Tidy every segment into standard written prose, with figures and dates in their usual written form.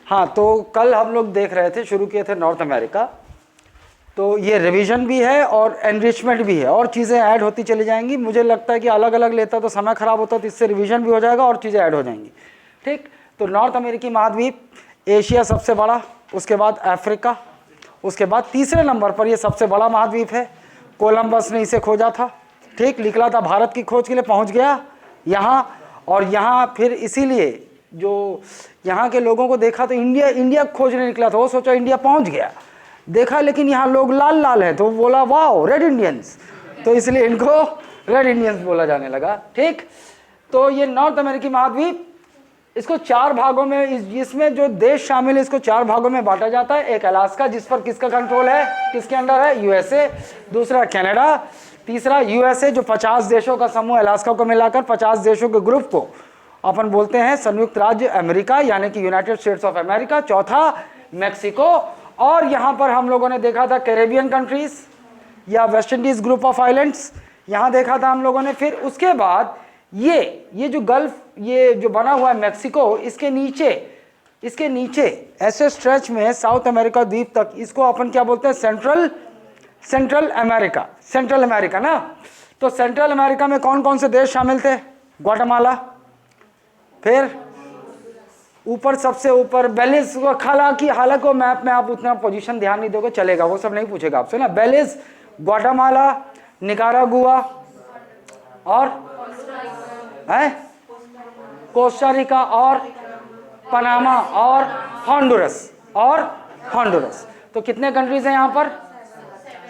हाँ, तो कल हम लोग देख रहे थे, शुरू किए थे नॉर्थ अमेरिका। तो ये रिवीजन भी है और एनरिचमेंट भी है, और चीज़ें ऐड होती चली जाएंगी। मुझे लगता है कि अलग अलग लेता तो समय खराब होता, तो इससे रिवीजन भी हो जाएगा और चीज़ें ऐड हो जाएंगी। ठीक, तो नॉर्थ अमेरिकी महाद्वीप, एशिया सबसे बड़ा, उसके बाद अफ्रीका, उसके बाद तीसरे नंबर पर ये सबसे बड़ा महाद्वीप है। कोलंबस ने इसे खोजा था, ठीक, निकला था भारत की खोज के लिए, पहुंच गया यहाँ। और यहाँ फिर इसीलिए जो यहाँ के लोगों को देखा तो इंडिया खोजने निकला था, वो सोचा इंडिया पहुंच गया, देखा लेकिन यहाँ लोग लाल लाल हैं, तो बोला वाओ रेड इंडियंस, तो इसलिए इनको रेड इंडियंस बोला जाने लगा। ठीक, तो ये नॉर्थ अमेरिकी महाद्वीप, इसको 4 भागों में, इसमें जो देश शामिल है इसको 4 भागों में बांटा जाता है। एक अलास्का, जिस पर किसका कंट्रोल है, किसके अंडर है, यूएसए। दूसरा कनाडा। तीसरा यूएसए, जो 50 देशों का समूह, अलास्का को मिलाकर 50 देशों के ग्रुप को अपन बोलते हैं संयुक्त राज्य अमेरिका, यानी कि यूनाइटेड स्टेट्स ऑफ अमेरिका। चौथा मैक्सिको, और यहाँ पर हम लोगों ने देखा था कैरेबियन कंट्रीज या West Indies group of islands, यहाँ देखा था हम लोगों ने। फिर उसके बाद ये जो गल्फ, ये जो बना हुआ है मैक्सिको, इसके नीचे ऐसे स्ट्रेच में साउथ अमेरिका द्वीप तक, इसको अपन क्या बोलते हैं, सेंट्रल अमेरिका ना। तो सेंट्रल अमेरिका में कौन कौन से देश शामिल थे, ग्वाटेमाला, फिर ऊपर सबसे ऊपर बेलिज, हालांकि वो मैप में आप उतना पोजीशन ध्यान नहीं दोगे चलेगा, वो सब नहीं पूछेगा आपसे ना। बेलिज, ग्वाटेमाला, निकारागुआ और कोस्टारिका और पनामा और हॉन्डुरस। तो कितने कंट्रीज हैं यहाँ पर,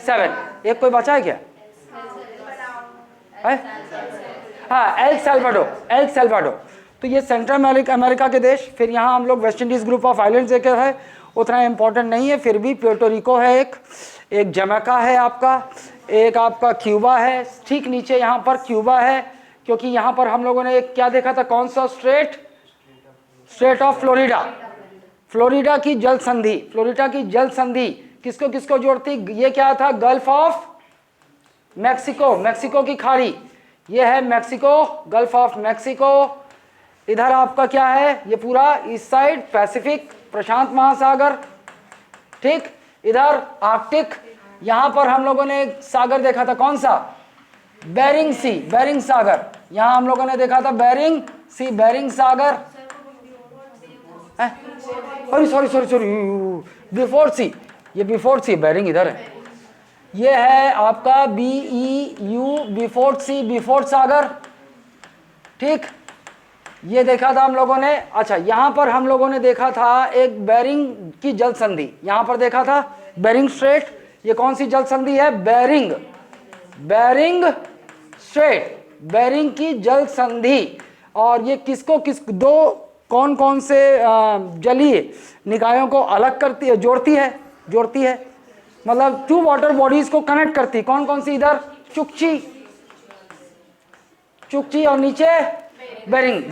7। एक कोई बचा है क्या, हाँ, एल सल्वाडोर। तो ये सेंट्रल अमेरिका के देश। फिर यहाँ हम लोग West Indies group of islands एक है, उतना इंपॉर्टेंट नहीं है, फिर भी प्यूर्टो रिको है, एक जमैका है आपका, एक आपका क्यूबा है। ठीक नीचे यहाँ पर क्यूबा है, क्योंकि यहाँ पर हम लोगों ने एक क्या देखा था, कौन सा स्टेट ऑफ फ्लोरिडा की जल संधि किसको किसको जोड़ती, ये क्या था, गल्फ ऑफ मैक्सिको की खाड़ी, ये है मैक्सिको, गल्फ ऑफ मैक्सिको। इधर आपका क्या है, ये पूरा इस साइड पैसिफिक, प्रशांत महासागर। ठीक, इधर आर्कटिक। यहाँ पर हम लोगों ने एक सागर देखा था, कौन सा, बेरिंग सागर। यहाँ हम लोगों ने देखा था बेरिंग सागर। सॉरी, बिफोर सी, बेरिंग इधर है। ये है आपका BEU, बिफोर सागर। ठीक, ये देखा था हम लोगों ने। अच्छा, यहाँ पर हम लोगों ने देखा था एक बेरिंग की जल संधि, यहाँ पर देखा था बेरिंग स्ट्रेट। ये कौन सी जल संधि है, बेरिंग स्ट्रेट, बेरिंग की जल संधि। और ये दो कौन से जलीय निकायों को अलग करती है, जोड़ती है, मतलब 2 वाटर बॉडीज को कनेक्ट करती। कौन सी, इधर चुकची और नीचे बेरिंग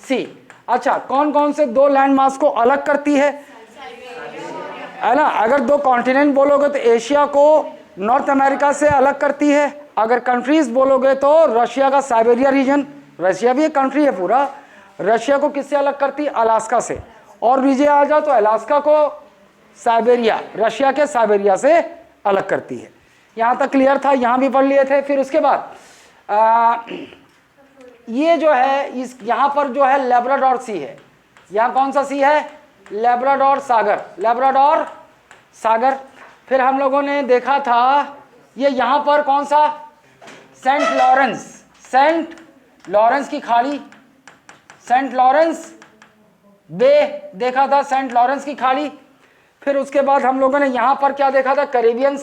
सी। अच्छा, कौन से 2 लैंड मास को अलग करती है ना। अगर 2 कॉन्टिनेंट बोलोगे तो एशिया को नॉर्थ अमेरिका से अलग करती है। अगर कंट्रीज बोलोगे तो रशिया का साइबेरिया रीजन, रशिया भी एक कंट्री है पूरा, रशिया को किससे अलग करती है, अलास्का से। और नीचे आ जाओ तो अलास्का को साइबेरिया, रशिया के साइबेरिया से अलग करती है। यहाँ तक क्लियर था, यहाँ भी पढ़ लिए थे। फिर उसके बाद ये जो है, यहाँ पर जो है लेब्राडोर सी है। यहाँ कौन सा सी है, लेब्राडोर सागर। फिर हम लोगों ने देखा था ये यहाँ पर कौन सा, सेंट लॉरेंस की खाड़ी, सेंट लॉरेंस बे देखा था, सेंट लॉरेंस की खाड़ी। फिर उसके बाद हम लोगों ने यहाँ पर क्या देखा था, कैरेबियन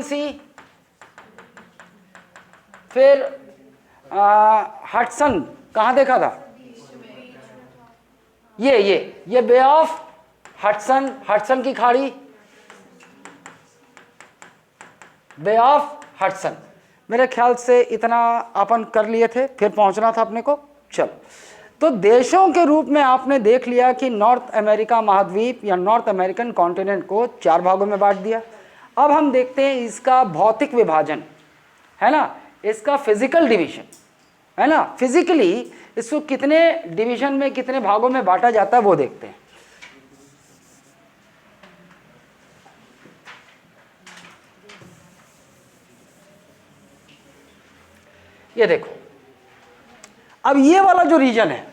सी। फिर हडसन कहाँ देखा था, ये बे ऑफ हडसन की खाड़ी, बे ऑफ हडसन। मेरे ख्याल से इतना अपन कर लिए थे, फिर पहुंचना था अपने को। चलो, तो देशों के रूप में आपने देख लिया कि नॉर्थ अमेरिका महाद्वीप या नॉर्थ अमेरिकन कॉन्टिनेंट को 4 भागों में बांट दिया। अब हम देखते हैं इसका भौतिक विभाजन, है ना, इसका फिजिकल डिवीजन, है ना। फिजिकली इसको कितने डिवीजन में, कितने भागों में बांटा जाता है वो देखते हैं। ये देखो, अब ये वाला जो रीजन है,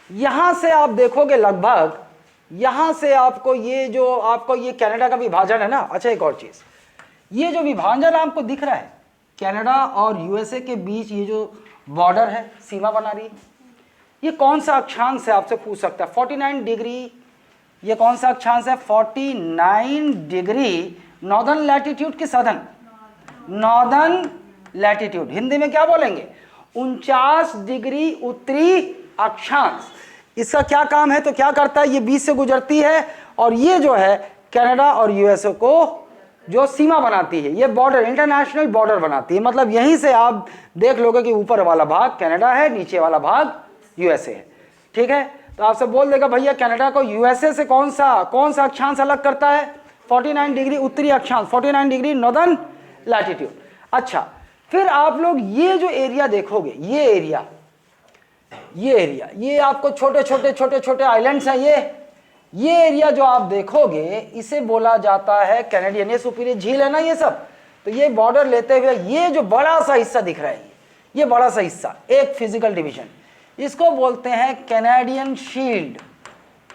यहां से आप देखोगे लगभग, यहां से आपको ये जो आपको ये कनाडा का विभाजन है ना। अच्छा, एक और चीज, ये जो विभाजन आपको दिख रहा है कनाडा और यूएसए के बीच, ये जो बॉर्डर है, सीमा बना रही है, ये कौन सा अक्षांश है आपसे पूछ सकता है। 49 डिग्री, ये कौन सा अक्षांश है? 49 डिग्री नॉर्दर्न लैटिट्यूड की सदर्न, नॉर्दर्न लैटिट्यूड, हिंदी में क्या बोलेंगे? 49 डिग्री उत्तरी अक्षांश। इसका क्या काम है? तो क्या करता है, ये बीच से गुजरती है और ये जो है कनाडा और यूएसए को जो सीमा बनाती है, ये बॉर्डर, इंटरनेशनल बॉर्डर बनाती है। मतलब यहीं से आप देख लोगे कि ऊपर वाला भाग कनाडा है, नीचे वाला भाग यूएसए है। ठीक है, तो आपसे बोल देगा भैया कनाडा को यूएसए से कौन सा अक्षांश अलग करता है? 49 डिग्री उत्तरी अक्षांश, 49 डिग्री नॉर्दर्न लैटिट्यूड। अच्छा, फिर आप लोग ये जो एरिया देखोगे, ये एरिया, ये आपको छोटे छोटे आइलैंड्स हैं, ये एरिया जो आप देखोगे, इसे बोला जाता है कैनेडियन। ये सुपीरियर झील है ना ये सब, तो ये बॉर्डर लेते हुए ये जो बड़ा सा हिस्सा दिख रहा है, ये बड़ा सा हिस्सा, एक फिजिकल डिवीजन, इसको बोलते हैं कैनेडियन शील्ड।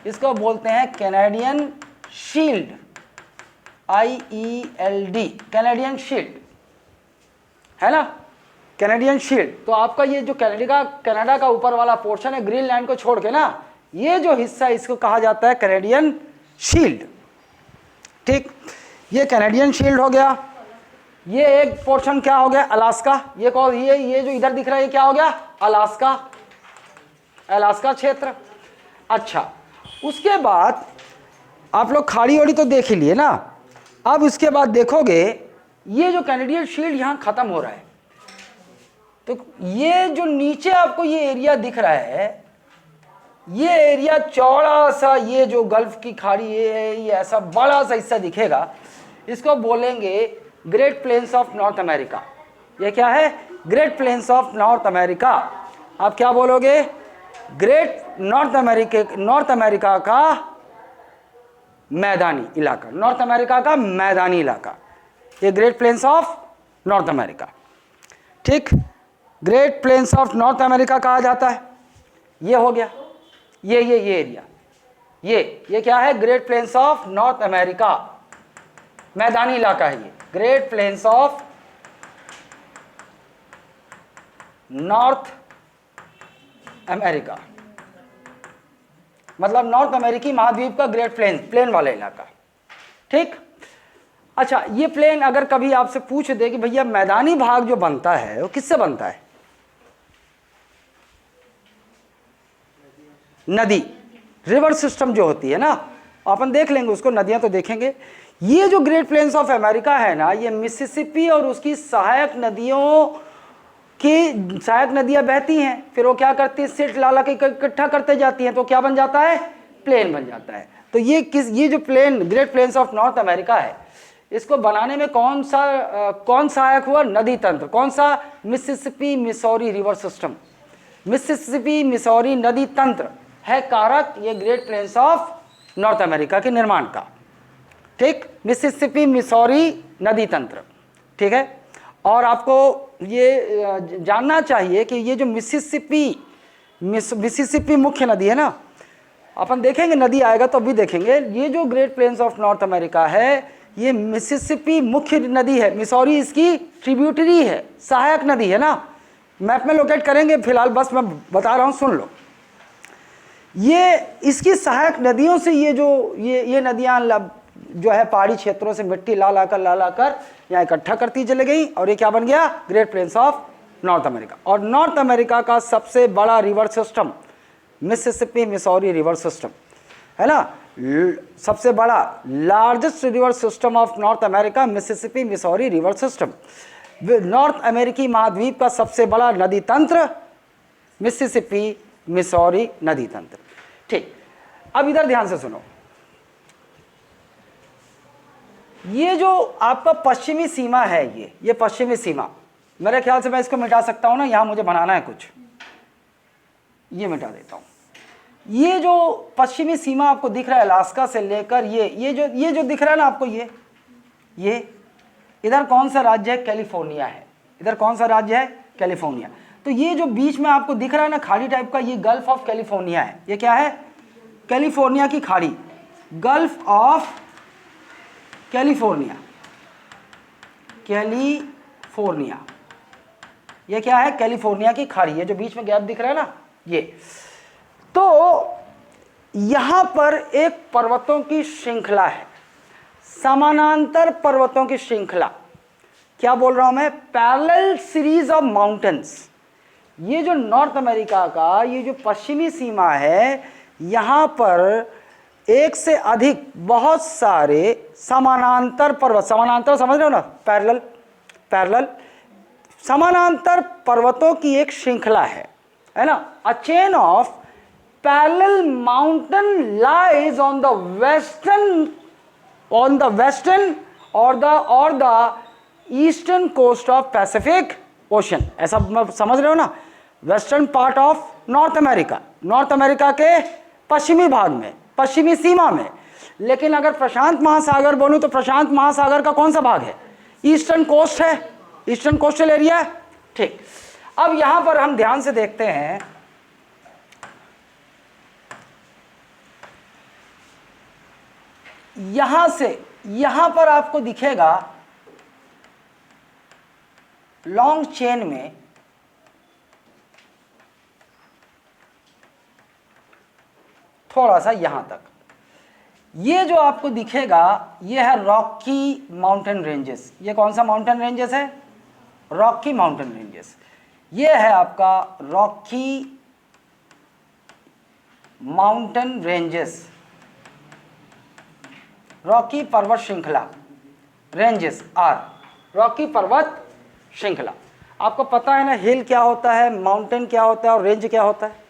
इसको बोलते हैं Canadian shield, IELD, Canadian shield, है ना, कैनेडियन शील्ड। तो आपका ये जो कनाडा का ऊपर वाला पोर्शन है, ग्रीनलैंड को छोड़ के ना, ये जो हिस्सा, इसको कहा जाता है कैनेडियन शील्ड। ठीक, ये कैनेडियन शील्ड हो गया। ये एक पोर्शन क्या हो गया? अलास्का। ये कौन? ये जो इधर दिख रहा है, ये क्या हो गया? अलास्का क्षेत्र। अच्छा, उसके बाद आप लोग खाड़ी ओड़ी तो देख ही लिए ना। अब इसके बाद देखोगे ये जो कैनेडियन शील्ड यहां खत्म हो रहा है, तो ये जो नीचे आपको ये एरिया दिख रहा है, ये एरिया चौड़ा सा, ये जो गल्फ की खाड़ी ये ऐसा बड़ा सा हिस्सा दिखेगा, इसको बोलेंगे Great planes of North America. ये क्या है? Great planes of North America. आप क्या बोलोगे? ग्रेट नॉर्थ अमेरिका का मैदानी इलाका, नॉर्थ अमेरिका का मैदानी इलाका, ये great planes of North America. ठीक, great planes of North America कहा जाता है। ये हो गया, ये एरिया, ये क्या है? Great planes of North America, मैदानी इलाका है ये, great planes of North America, मतलब नॉर्थ अमेरिकी महाद्वीप का ग्रेट प्लेन वाला इलाका। ठीक, अच्छा, ये प्लेन अगर कभी आपसे पूछ दे कि भैया मैदानी भाग जो बनता है वो किससे बनता है? नदी, रिवर सिस्टम जो होती है ना, अपन देख लेंगे उसको, नदियां तो देखेंगे। ये जो ग्रेट प्लेन्स ऑफ अमेरिका है ना, ये मिसिसिपी और उसकी सहायक नदियां बहती हैं, फिर वो क्या करती है? सिट लाला के इकट्ठा करते जाती हैं, तो क्या बन जाता है? प्लेन बन जाता है। तो ये जो plain, Great planes of North America है, इसको बनाने में कौन सहायक हुआ? नदी तंत्र। कौन सा? Mississippi Missouri river system, Mississippi Missouri नदी तंत्र है कारक ये great planes of North America के निर्माण का। ठीक, मिसिसिपी मिसौरी नदी तंत्र। ठीक है, और आपको ये जानना चाहिए कि ये जो मिसिसिपी मुख्य नदी है ना, अपन देखेंगे, नदी आएगा तो अभी देखेंगे। ये जो Great planes of North America है, ये मिसिसिपी मुख्य नदी है, मिसौरी इसकी ट्रिब्यूटरी है, सहायक नदी है ना। मैप में लोकेट करेंगे, फिलहाल बस मैं बता रहा हूँ, सुन लो। ये इसकी सहायक नदियों से ये नदियाँ जो है पहाड़ी क्षेत्रों से मिट्टी ला लाकर यहाँ इकट्ठा करती चले गई, और ये क्या बन गया? Great planes of North America. और नॉर्थ अमेरिका का सबसे बड़ा river system Mississippi Missouri river system है ना, सबसे बड़ा largest river system of North America Mississippi Missouri river system. North अमेरिकी महाद्वीप का सबसे बड़ा नदी तंत्र मिसिसिपी मिसौरी नदी तंत्र। ठीक, अब इधर ध्यान से सुनो, ये जो आपका पश्चिमी सीमा है, ये पश्चिमी सीमा, मेरे ख्याल से मैं इसको मिटा सकता हूं ना, यहां मुझे बनाना है कुछ, ये मिटा देता हूँ। ये जो पश्चिमी सीमा आपको दिख रहा है अलास्का से लेकर ये जो दिख रहा है ना आपको, ये इधर कौन सा राज्य है? कैलिफोर्निया है। इधर कौन सा राज्य है? कैलिफोर्निया। तो ये जो बीच में आपको दिख रहा है ना खाड़ी टाइप का, ये गल्फ ऑफ कैलिफोर्निया है। ये क्या है? कैलिफोर्निया की खाड़ी, गल्फ ऑफ कैलिफोर्निया। कैलिफोर्निया ये क्या है? कैलिफोर्निया की खाड़ी। ये जो बीच में गैप दिख रहा है ना, ये तो यहां पर एक पर्वतों की श्रृंखला है, समानांतर पर्वतों की श्रृंखला। क्या बोल रहा हूं मैं? Parallel series of mountains. ये जो नॉर्थ अमेरिका का ये जो पश्चिमी सीमा है, यहां पर एक से अधिक बहुत सारे समानांतर पर्वत, समानांतर समझ रहे हो ना? पैरेलल, पैरेलल समानांतर पर्वतों की एक श्रृंखला है ना? A chain of parallel mountain lies on the western और the eastern coast of Pacific Ocean. ऐसा समझ रहे हो ना? Western part of North America, North America के पश्चिमी भाग में, पश्चिमी सीमा में। लेकिन अगर प्रशांत महासागर बोलूं तो प्रशांत महासागर का कौन सा भाग है? ईस्टर्न कोस्ट है, ईस्टर्न कोस्टल एरिया है। ठीक, अब यहां पर हम ध्यान से देखते हैं, यहां से यहां पर आपको दिखेगा लॉन्ग चेन में थोड़ा सा यहां तक, ये जो आपको दिखेगा ये है रॉकी माउंटेन रेंजेस। ये कौन सा माउंटेन रेंजेस है? Rocky mountain ranges. ये है आपका रॉकी माउंटेन रेंजेस, रॉकी पर्वत श्रृंखला। रेंजेस आर रॉकी पर्वत श्रृंखला। आपको पता है ना हिल क्या होता है, माउंटेन क्या होता है और रेंज क्या होता है?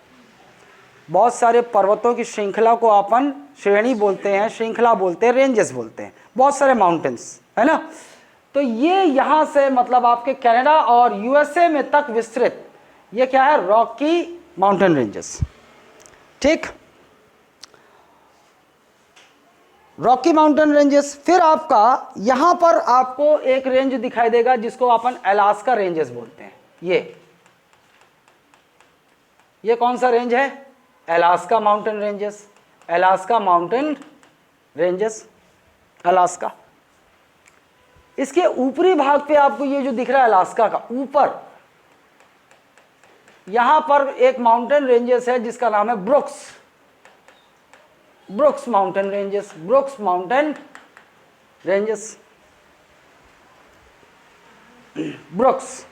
बहुत सारे पर्वतों की श्रृंखला को अपन श्रेणी बोलते हैं, श्रृंखला बोलते हैं, रेंजेस बोलते हैं। बहुत सारे माउंटेन्स है ना? तो ये यहां से मतलब आपके कनाडा और यूएसए में तक विस्तृत, ये क्या है? Rocky mountain ranges. ठीक, रॉकी माउंटेन रेंजेस। फिर आपका यहां पर आपको एक रेंज दिखाई देगा जिसको अपन अलास्का रेंजेस बोलते हैं। ये कौन सा रेंज है? Alaska mountain ranges. Alaska mountain ranges, Alaska. इसके ऊपरी भाग पे आपको ये जो दिख रहा है अलास्का का ऊपर, यहां पर एक माउंटेन रेंजेस है जिसका नाम है brooks mountain ranges. Brooks mountain ranges, brooks.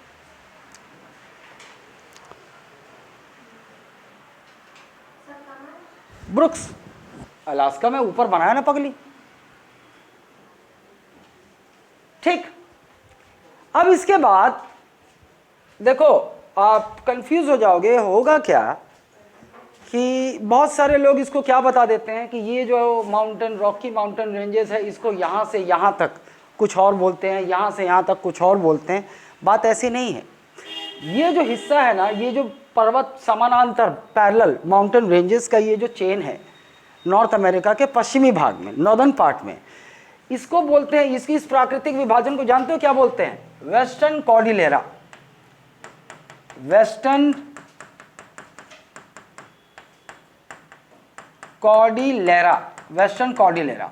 Brooks Alaska में ऊपर बनाया ना पगली। ठीक, अब इसके बाद देखो आप कंफ्यूज हो जाओगे, होगा क्या कि बहुत सारे लोग इसको क्या बता देते हैं कि ये जो माउंटेन रॉकी माउंटेन रेंजेस है इसको यहाँ से यहाँ तक कुछ और बोलते हैं, यहाँ से यहाँ तक कुछ और बोलते हैं। बात ऐसी नहीं है। ये जो हिस्सा है ना, ये जो पर्वत समानांतर पैरेलल माउंटेन रेंजेस का ये जो चेन है नॉर्थ अमेरिका के पश्चिमी भाग में, नॉर्दर्न पार्ट में, इसको बोलते हैं, इसकी इस प्राकृतिक विभाजन को जानते हो क्या बोलते हैं? Western Cordillera. Western Cordillera, western Cordillera.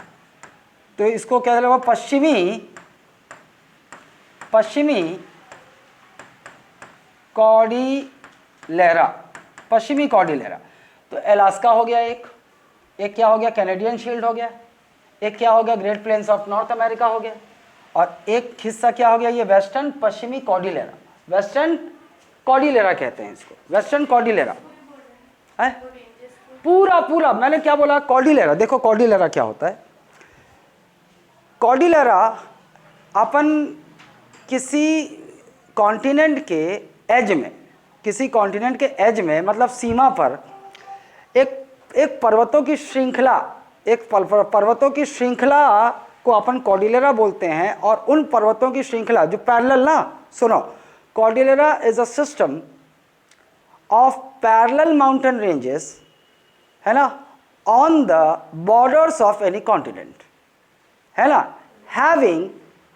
तो इसको क्या बोला? पश्चिमी कॉर्डिलेरा, पश्चिमी कॉर्डिलेरा। तो अलास्का हो गया एक क्या हो गया? कैनेडियन शील्ड हो गया। एक क्या हो गया? Great planes of North America हो गया। और एक हिस्सा क्या हो गया? ये वेस्टर्न पश्चिमी कॉर्डिलेरा, वेस्टर्न कॉर्डिलेरा कहते हैं इसको, वेस्टर्न कॉर्डिलेरा है। पूरा मैंने क्या बोला? कॉर्डिलेरा। देखो कॉर्डिलेरा क्या होता है? कॉर्डिलेरा अपन किसी कॉन्टिनेंट के एज में, किसी कॉन्टिनेंट के एज में मतलब सीमा पर एक पर्वतों की श्रृंखला, एक पर्वतों की श्रृंखला को अपन कॉर्डिलेरा बोलते हैं। और उन पर्वतों की श्रृंखला जो पैरेलल ना, सुनो, Cordillera is a system of parallel mountain ranges, है ना, on the borders of any continent, है ना,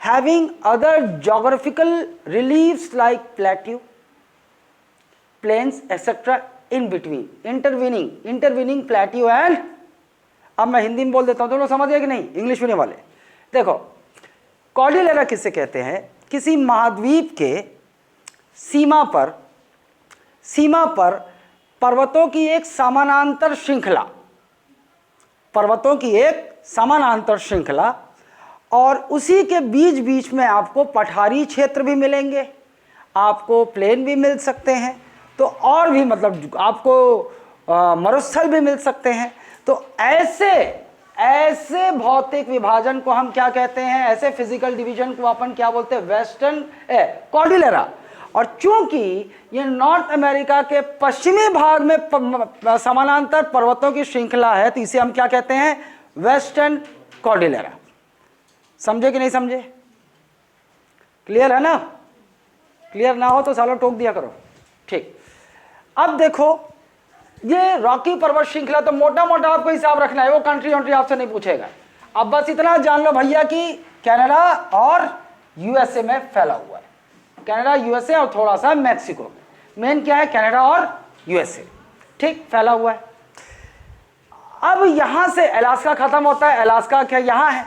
having other geographical reliefs like plateau, plains etc. in between, intervening plateau and, अब मैं हिंदी में बोल देता हूँ, तुम लोग समझ गए कि नहीं, इंग्लिश मीडियम वाले? देखो, कॉर्डिलेरा किसे कहते हैं? किसी महाद्वीप के सीमा पर पर्वतों की एक समानांतर श्रृंखला, और उसी के बीच बीच में आपको पठारी क्षेत्र भी मिलेंगे, आपको प्लेन भी मिल सकते हैं, तो और भी मतलब आपको मरुस्थल भी मिल सकते हैं। तो ऐसे भौतिक विभाजन को हम क्या कहते हैं? ऐसे फिजिकल डिवीजन को अपन क्या बोलते हैं? Western Cordillera. और चूंकि ये नॉर्थ अमेरिका के पश्चिमी भाग में समानांतर पर्वतों की श्रृंखला है, तो इसे हम क्या कहते हैं? Western Cordillera. समझे कि नहीं समझे? क्लियर है ना? क्लियर ना हो तो सालों टोक दिया करो। ठीक, अब देखो, ये रॉकी पर्वत श्रृंखला तो मोटा मोटा आपको हिसाब रखना है, वो कंट्री आपसे नहीं पूछेगा। अब बस इतना जान लो भैया कि कनाडा और यूएसए में फैला हुआ है, कनाडा यूएसए और थोड़ा सा मैक्सिको में। मेन क्या है? कनाडा और यूएसए, ठीक, फैला हुआ है। अब यहां से अलास्का खत्म होता है। अलास्का क्या यहाँ है?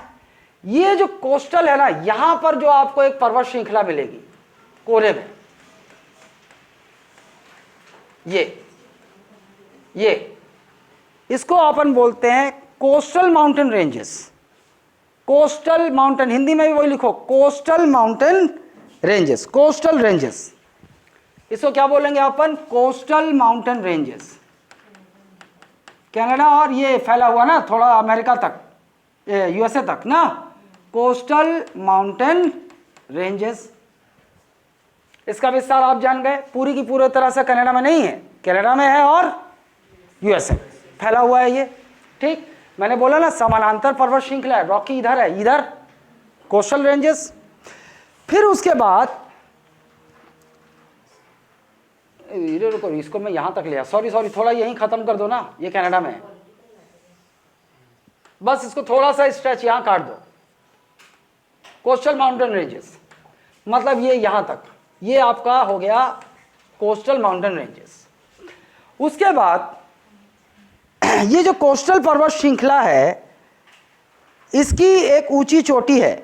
ये जो कोस्टल है ना, यहां पर जो आपको एक पर्वत श्रृंखला मिलेगी कोरे में, ये इसको अपन बोलते हैं coastal mountain ranges. Coastal mountain, Hindi में भी वही लिखो, coastal mountain ranges, coastal ranges. इसको क्या बोलेंगे अपन? Coastal mountain ranges. कनाडा और ये फैला हुआ ना थोड़ा अमेरिका तक, यूएसए तक ना, कोस्टल माउंटेन रेंजेस। इसका विस्तार आप जान गए, पूरी की पूरी तरह से कनाडा में नहीं है, कनाडा में है और यूएसए फैला हुआ है ये। ठीक, मैंने बोला ना समानांतर पर्वत श्रृंखला है, रॉकी इधर है, इधर कोस्टल रेंजेस। फिर उसके बाद रुको, इसको मैं यहां तक लिया, सॉरी थोड़ा यहीं खत्म कर दो ना, ये कनाडा में है, बस इसको थोड़ा सा स्ट्रेच यहां काट दो। कोस्टल माउंटेन रेंजेस मतलब ये यहां तक, ये आपका हो गया कोस्टल माउंटेन रेंजेस। उसके बाद ये जो कोस्टल पर्वत श्रृंखला है, इसकी एक ऊंची चोटी है,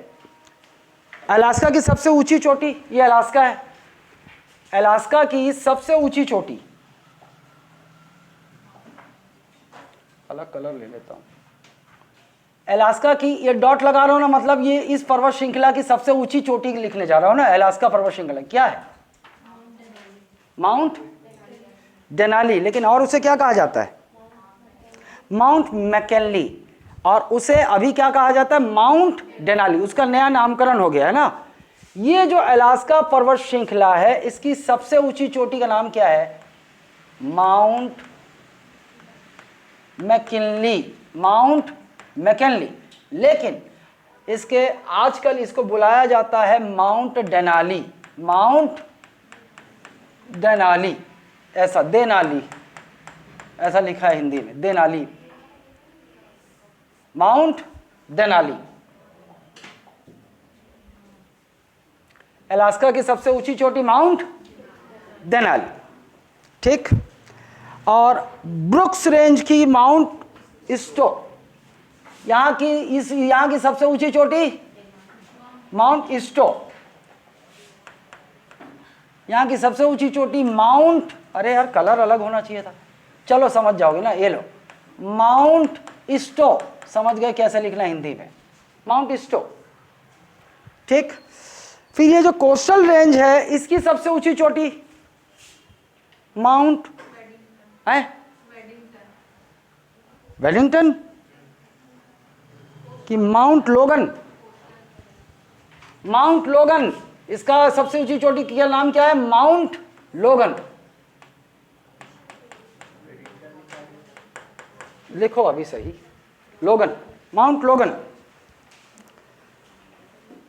अलास्का की सबसे ऊंची चोटी, ये अलास्का है, अलास्का की सबसे ऊंची चोटी, अलग कलर ले लेता हूं, अलास्का की ये डॉट लगा रहा हूं ना, मतलब ये इस पर्वत श्रृंखला की सबसे ऊंची चोटी लिखने जा रहा हूं ना। अलास्का पर्वत श्रृंखला क्या है? माउंट डेनाली, लेकिन और उसे क्या कहा जाता है? माउंट मैकिनली, और उसे अभी क्या कहा जाता है? माउंट डेनाली, उसका नया नामकरण हो गया है ना। ये जो अलास्का पर्वत श्रृंखला है, इसकी सबसे ऊंची चोटी का नाम क्या है? Mount McKinley, mount McKinley. लेकिन इसके आजकल इसको बुलाया जाता है माउंट डेनाली, माउंट डेनाली, ऐसा देनाली, ऐसा लिखा है हिंदी में, देनाली, माउंट डेनाली। अलास्का की सबसे ऊंची चोटी माउंट डेनाली, ठीक। और ब्रुक्स रेंज की माउंट स्टो, यहाँ की सबसे ऊंची चोटी माउंट स्टो, यहाँ की सबसे ऊंची चोटी माउंट, अरे यार कलर अलग होना चाहिए था, चलो समझ जाओगे ना, ये लो माउंट स्टो, समझ गए कैसे लिखना हिंदी में, माउंट स्टो, ठीक। फिर ये जो कोस्टल रेंज है, इसकी सबसे ऊंची चोटी माउंट है वेलिंगटन कि माउंट लोगन, माउंट लोगन, इसका सबसे ऊंची चोटी का नाम क्या है? माउंट लोगन। लिखो अभी सही, लोगन, माउंट लोगन।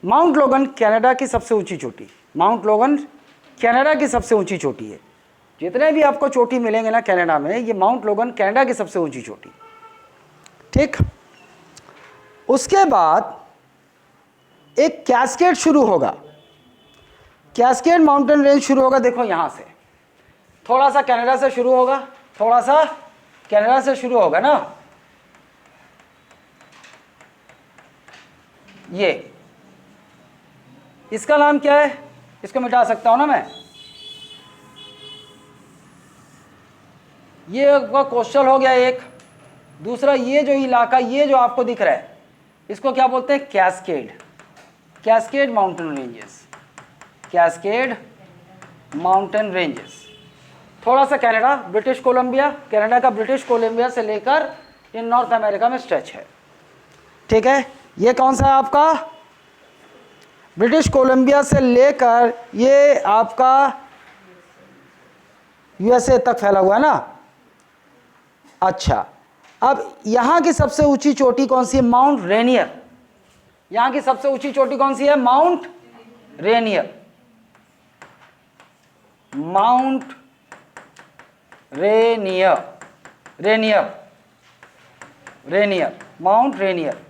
माउंट लोगन कनाडा की सबसे ऊंची चोटी, माउंट लोगन कनाडा की सबसे ऊंची चोटी है। जितने भी आपको चोटी मिलेंगे ना कनाडा में, ये माउंट लोगन कनाडा की सबसे ऊंची चोटी। ठीक, उसके बाद एक कैस्केड शुरू होगा, कैस्केड माउंटेन रेंज शुरू होगा। देखो यहां से थोड़ा सा कनाडा से शुरू होगा, थोड़ा सा कनाडा से शुरू होगा ना, ये इसका नाम क्या है, इसको मिटा सकता हूं ना मैं, ये कोस्टल हो गया एक। दूसरा ये जो इलाका, ये जो आपको दिख रहा है, इसको क्या बोलते हैं, cascade, cascade mountain ranges, cascade mountain ranges. थोड़ा सा कनाडा, ब्रिटिश कोलंबिया, कनाडा का ब्रिटिश कोलंबिया से लेकर ये नॉर्थ अमेरिका में स्ट्रेच है। ठीक है, ये कौन सा है आपका, ब्रिटिश कोलंबिया से लेकर ये आपका यूएसए तक फैला हुआ है ना। अच्छा, अब यहां की सबसे ऊंची चोटी कौन सी है, माउंट रेनियर। यहां की सबसे ऊंची चोटी कौन सी है, mount Rainier, mount Rainier, Rainier, Rainier, mount Rainier,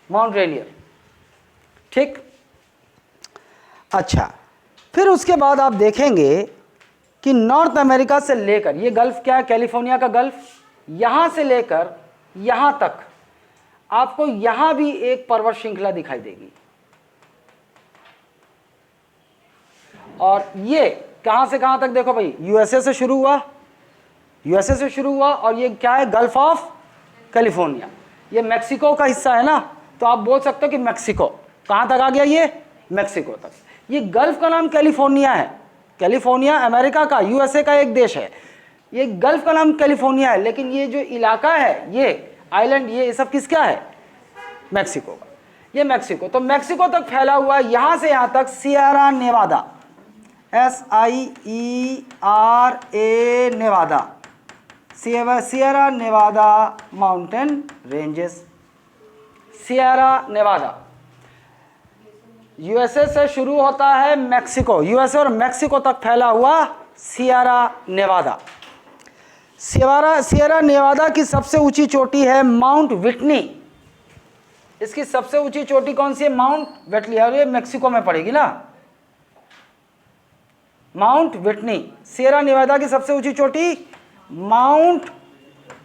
mount Rainier. ठीक, अच्छा, फिर उसके बाद आप देखेंगे कि नॉर्थ अमेरिका से लेकर, ये गल्फ क्या है, कैलिफोर्निया का गल्फ, यहां से लेकर यहां तक आपको यहां भी एक पर्वत श्रृंखला दिखाई देगी। और ये कहां से कहां तक, देखो भाई, यूएसए से शुरू हुआ, यूएसए से शुरू हुआ, और ये क्या है, गल्फ ऑफ कैलिफोर्निया। ये मैक्सिको का हिस्सा है ना, तो आप बोल सकते हो कि मैक्सिको कहां तक आ गया, ये मैक्सिको तक। ये गल्फ का नाम कैलिफोर्निया है, कैलिफोर्निया अमेरिका का, यूएसए का एक देश है, ये गल्फ का नाम कैलिफोर्निया है, लेकिन ये जो इलाका है, ये आइलैंड, ये सब किसका है, मैक्सिको का, ये मैक्सिको। तो मैक्सिको तक फैला हुआ, यहां से यहां तक Sierra Nevada, SIERA Nevada, Sierra Nevada mountain ranges, Sierra Nevada. USA से शुरू होता है मैक्सिको, यूएसए और मैक्सिको तक फैला हुआ सियरा नेवादा। सियरा नेवादा की सबसे ऊंची चोटी है माउंट विटनी। इसकी सबसे ऊंची चोटी कौन सी है, माउंट विटनी, और ये मैक्सिको में पड़ेगी ना, माउंट विटनी। सियरा नेवादा की सबसे ऊंची चोटी Mount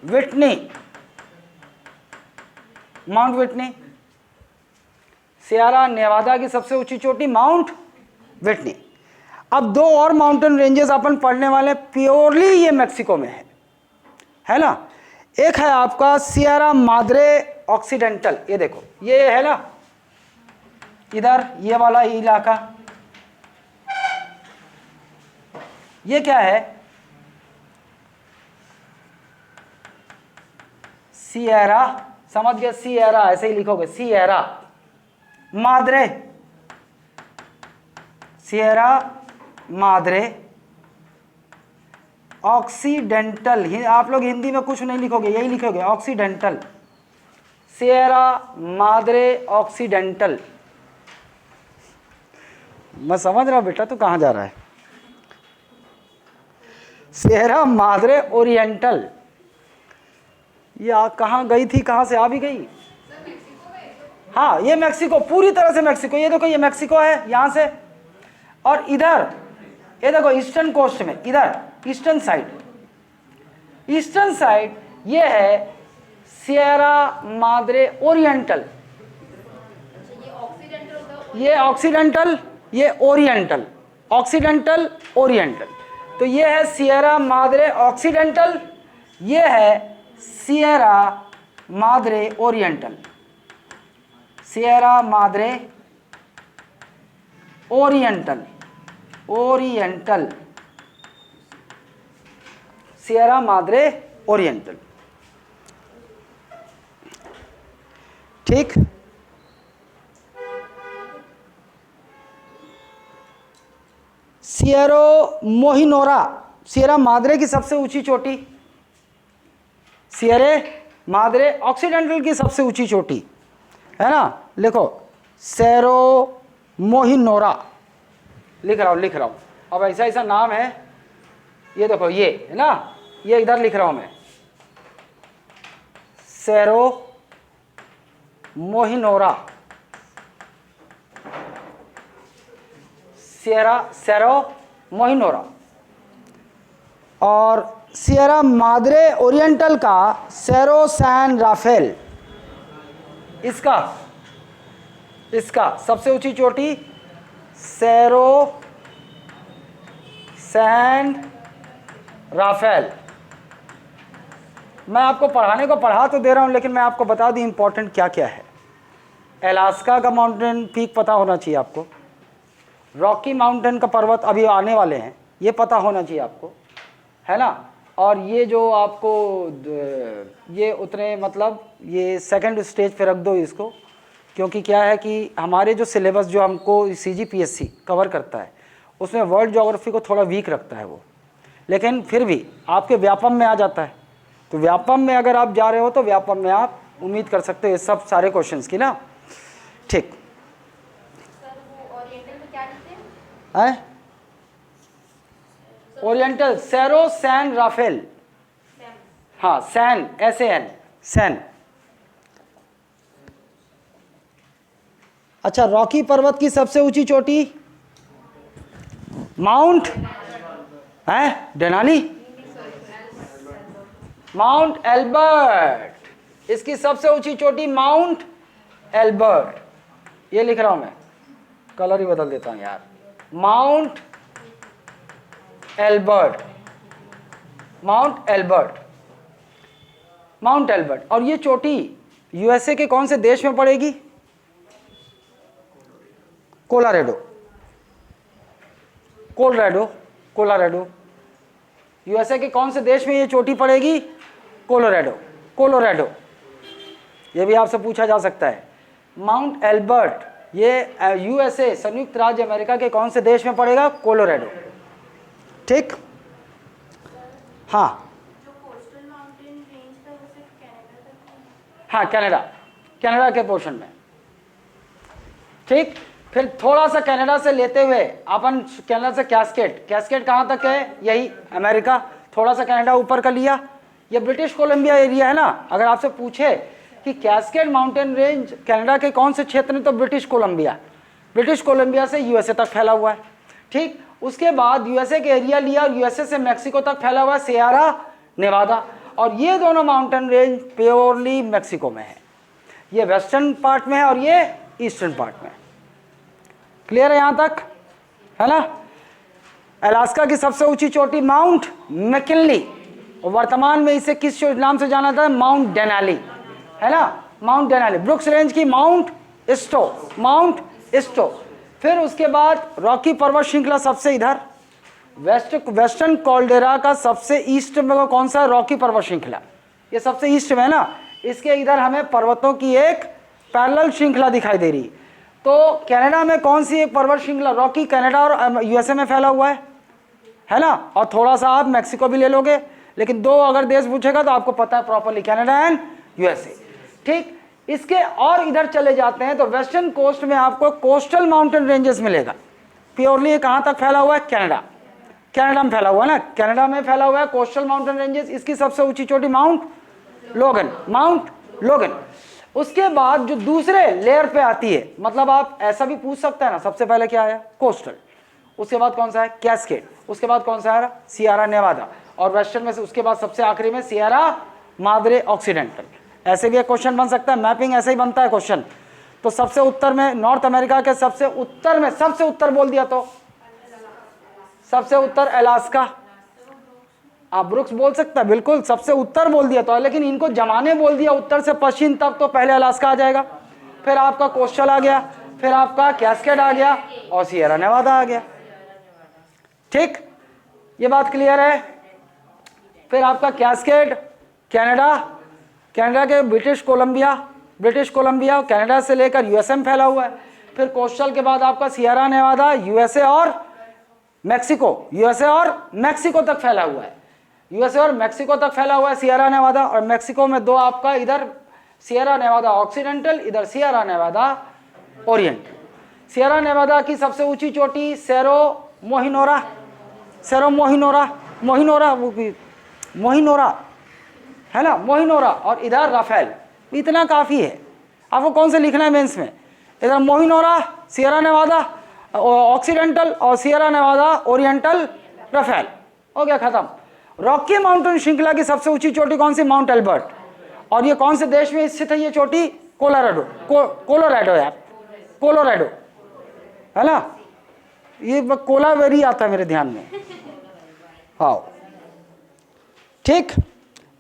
Whitney, Mount Whitney. Sierra Nevada की सबसे ऊंची चोटी माउंट विटनी। अब दो और माउंटेन रेंजेस अपन पढ़ने वाले, प्योरली ये मैक्सिको में है ना। एक है आपका सियरा माद्रे ऑक्सीडेंटल, ये देखो, ये है ना इधर, ये वाला इलाका, ये क्या है, सियरा, समझ गए, सियरा ऐसे ही लिखोगे, Sierra Madre, Sierra Madre occidental. आप लोग हिंदी में कुछ नहीं लिखोगे, यही लिखोगे ऑक्सीडेंटल, सियरा माद्रे ऑक्सीडेंटल। मैं समझ रहा हूं बेटा, तू कहां जा रहा है। सियरा माद्रे ओरिएंटल, ये कहां गई थी, कहां से आ भी गई, हाँ ये मैक्सिको, पूरी तरह से मैक्सिको। ये देखो, ये मैक्सिको है यहां से, और इधर ये देखो ईस्टर्न कोस्ट में, इधर ईस्टर्न साइड, ईस्टर्न साइड ये है सियरा माद्रे ओरिएंटल। ये ऑक्सीडेंटल, ये ओरिएंटल, ऑक्सीडेंटल ओरिएंटल। तो ये है सियरा माद्रे ऑक्सीडेंटल, ये है Sierra Madre oriental, Sierra Madre oriental, oriental, Sierra Madre oriental. ठीक, सियरो मोहिनोरा, सियरा माद्रे की सबसे ऊंची चोटी, सियरे माद्रे ऑक्सीडेंटल की सबसे ऊंची चोटी है ना, लिखो सेरो मोहिनोरा, लिख रहा हूँ। अब ऐसा ऐसा नाम है, ये देखो ये है ना, ये इधर लिख रहा हूँ मैं, सेरो मोहिनोरा, सेरो मोहिनोरा। और सियरा माद्रे ओरिएंटल का सेरो सैन राफेल, इसका सबसे ऊंची चोटी सेरो सैन राफेल। मैं आपको पढ़ाने को पढ़ा तो दे रहा हूं, लेकिन मैं आपको बता दूं इंपॉर्टेंट क्या क्या है। अलास्का का माउंटेन पीक पता होना चाहिए आपको, रॉकी माउंटेन का पर्वत अभी आने वाले हैं, ये पता होना चाहिए आपको, है ना। और ये जो आपको ये उतने मतलब ये सेकंड स्टेज पे रख दो इसको, क्योंकि क्या है कि हमारे जो सिलेबस जो हमको CGPSC कवर करता है उसमें वर्ल्ड ज्योग्राफी को थोड़ा वीक रखता है वो, लेकिन फिर भी आपके व्यापम में आ जाता है। तो व्यापम में अगर आप जा रहे हो तो व्यापम में आप उम्मीद कर सकते हो ये सब सारे क्वेश्चंस की ना। ठीक है, ओरिएंटल सेरो सैन राफेल, हाँ सैन, SAN सैन। अच्छा, रॉकी पर्वत की सबसे ऊंची चोटी माउंट है डेनाली, माउंट एल्बर्ट, इसकी सबसे ऊंची चोटी माउंट एल्बर्ट। ये लिख रहा हूं मैं, कलर ही बदल देता हूं यार, Mount Elbert, Mount Elbert, Mount Elbert. और ये चोटी USA के कौन से देश में पड़ेगी? Colorado, Colorado, Colorado. USA के कौन से देश में ये चोटी पड़ेगी? Colorado, Colorado. ये भी आपसे पूछा जा सकता है। माउंट एल्बर्ट ये USA संयुक्त राज्य अमेरिका के कौन से देश में पड़ेगा? कोलोराडो। ठीक, हाँ हाँ, कनाडा, कनाडा के पोर्शन में। ठीक, फिर थोड़ा सा कनाडा से लेते हुए अपन कनाडा से कैस्केड, कैस्केड कहाँ तक है? यही अमेरिका, थोड़ा सा कनाडा ऊपर का लिया, ये ब्रिटिश कोलंबिया एरिया है ना। अगर आपसे पूछे कि कैस्केड माउंटेन रेंज कनाडा के कौन से क्षेत्र में, तो ब्रिटिश कोलंबिया, ब्रिटिश कोलंबिया से USA तक फैला हुआ है। ठीक, उसके बाद USA के एरिया लिया और USA से मैक्सिको तक फैला हुआ है सियरा नेवादा। और ये दोनों माउंटेन रेंज प्योरली मैक्सिको में है, ये वेस्टर्न पार्ट में है और ये ईस्टर्न पार्ट में। क्लियर है यहाँ तक, है ना। अलास्का की सबसे ऊंची चोटी माउंट मैकिनली, और वर्तमान में इसे किस नाम से जाना जाता है? माउंट डेनाली, है ना, माउंट डेनाली। ब्रुक्स रेंज की माउंट इस्टो, माउंट इस्टो। फिर उसके बाद रॉकी पर्वत श्रृंखला सबसे इधर, वेस्टर्न कॉल्डेरा का सबसे ईस्ट में कौन सा है? रॉकी पर्वत श्रृंखला, ये सबसे ईस्ट में है ना। इसके इधर हमें पर्वतों की एक पैरेलल श्रृंखला दिखाई दे रही। तो कनाडा में कौन सी एक पर्वत श्रृंखला? रॉकी, कनाडा और USA में फैला हुआ है ना। और थोड़ा सा आप मैक्सिको भी ले लोगे, लेकिन दो अगर देश पूछेगा तो आपको पता है प्रॉपरली, कनाडा एंड USA। ठीक, इसके और इधर चले जाते हैं तो वेस्टर्न कोस्ट में आपको कोस्टल माउंटेन रेंजेस मिलेगा। प्योरली ये कहाँ तक फैला हुआ है? कनाडा, कनाडा में फैला हुआ है ना, कनाडा में फैला हुआ है कोस्टल माउंटेन रेंजेस। इसकी सबसे ऊंची चोटी माउंट लोगन, माउंट लोगन। उसके बाद जो दूसरे लेयर पे आती है, मतलब आप ऐसा भी पूछ सकते हैं ना, सबसे पहले क्या आया? कोस्टल, उसके बाद कौन सा है? कैस्केड, उसके बाद कौन सा है? सियरा नेवादा, और वेस्टर्न में से उसके बाद सबसे आखिरी में सियरा माद्रे ऑक्सीडेंटल। ऐसे भी एक क्वेश्चन बन सकता है, मैपिंग ऐसे ही बनता है क्वेश्चन। तो सबसे उत्तर में, नॉर्थ अमेरिका के सबसे उत्तर में, सबसे उत्तर बोल दिया तो सबसे उत्तर अलास्का। आप ब्रुक्स बोल सकता है, बिल्कुल सबसे उत्तर बोल दिया तो, लेकिन इनको जमाने बोल दिया उत्तर से पश्चिम तक, तो पहले अलास्का आ जाएगा, फिर आपका कोस्टल आ गया, फिर आपका कैस्केड आ गया और सियरा नेवादा आ गया। ठीक, ये बात क्लियर है। फिर आपका कैस्केड कनाडा, कनाडा के British Columbia, British Columbia Canada से लेकर USA में फैला हुआ है। फिर कोस्टल के बाद आपका सियरा नेवादा USA और मैक्सिको, USA और मैक्सिको तक फैला हुआ है, USA और मैक्सिको तक फैला हुआ है सियरा नेवादा। और मैक्सिको में दो आपका, इधर सियरा नेवादा ऑक्सीडेंटल, इधर Sierra Nevada Oriental. Sierra Nevada की सबसे ऊंची चोटी सेरो मोहिनोरा, मोहिनोरा वो भी मोहिनोरा है ना, मोहिनोरा। और इधर राफेल, इतना काफ़ी है। आपको कौन से लिखना है मेंस में, इधर मोहिनोरा, सियरा नेवादा ऑक्सीडेंटल और सियरा नेवादा ओरिएंटल, राफेल, हो गया खत्म। रॉकी माउंटेन श्रृंखला की सबसे ऊंची चोटी कौन सी, माउंट एल्बर्ट। और ये कौन से देश में स्थित है ये चोटी, कोलोराडो यार, कोलोराडो है ना, ये कोलावेरी आता है मेरे ध्यान में। हाँ ठीक,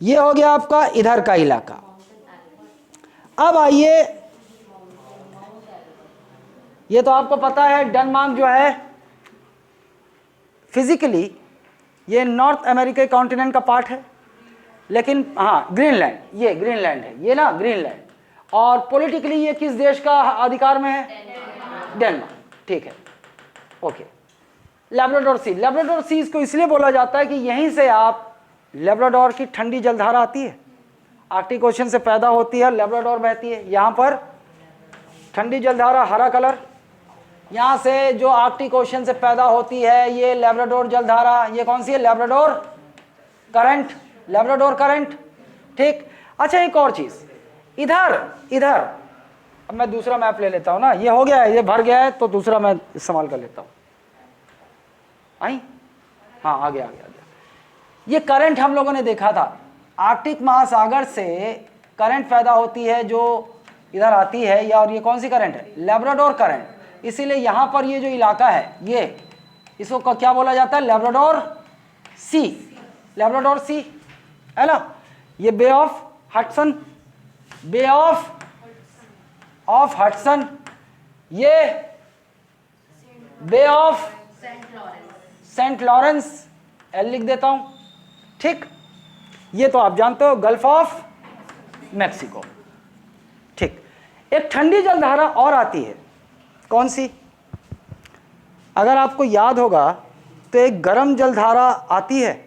ये हो गया आपका इधर का इलाका। अब आइए, ये तो आपको पता है डेनमार्क जो है फिजिकली ये नॉर्थ अमेरिका कॉन्टिनेंट का पार्ट है, लेकिन हाँ ग्रीनलैंड, ये ग्रीनलैंड है ये ना, ग्रीनलैंड। और पॉलिटिकली ये किस देश का अधिकार में है, डेनमार्क, ठीक है ओके। लैब्राडोर सी, लैब्राडोर सी इसको इसलिए बोला जाता है कि यहीं से आप लैब्राडोर की ठंडी जलधारा आती है, आर्कटिक ओशन से पैदा होती है, लैब्राडोर बहती है, यहाँ पर ठंडी जलधारा हरा कलर, यहाँ से जो आर्कटिक ओशन से पैदा होती है ये लैब्राडोर जलधारा, ये कौन सी है, लैब्राडोर करंट, लैब्राडोर करंट, ठीक। अच्छा एक और चीज, इधर अब मैं दूसरा मैप ले लेता हूँ ना, ये हो गया है, ये भर गया है, तो दूसरा मैं इस्तेमाल कर लेता हूँ। आई हाँ आ गया। ये करंट हम लोगों ने देखा था, आर्कटिक महासागर से करंट पैदा होती है जो इधर आती है, या और ये कौन सी करंट है, लैब्राडोर करंट। इसीलिए यहाँ पर ये जो इलाका है ये, इसको क्या बोला जाता है, लैब्राडोर सी, लैब्राडोर सी है ना। ये bay of Hudson, bay of Hudson, ये bay of Saint Lawrence, L लिख देता हूं, ठीक। ये तो आप जानते हो, गल्फ ऑफ मैक्सिको, ठीक। एक ठंडी जलधारा और आती है, कौन सी, अगर आपको याद होगा तो एक गर्म जलधारा आती है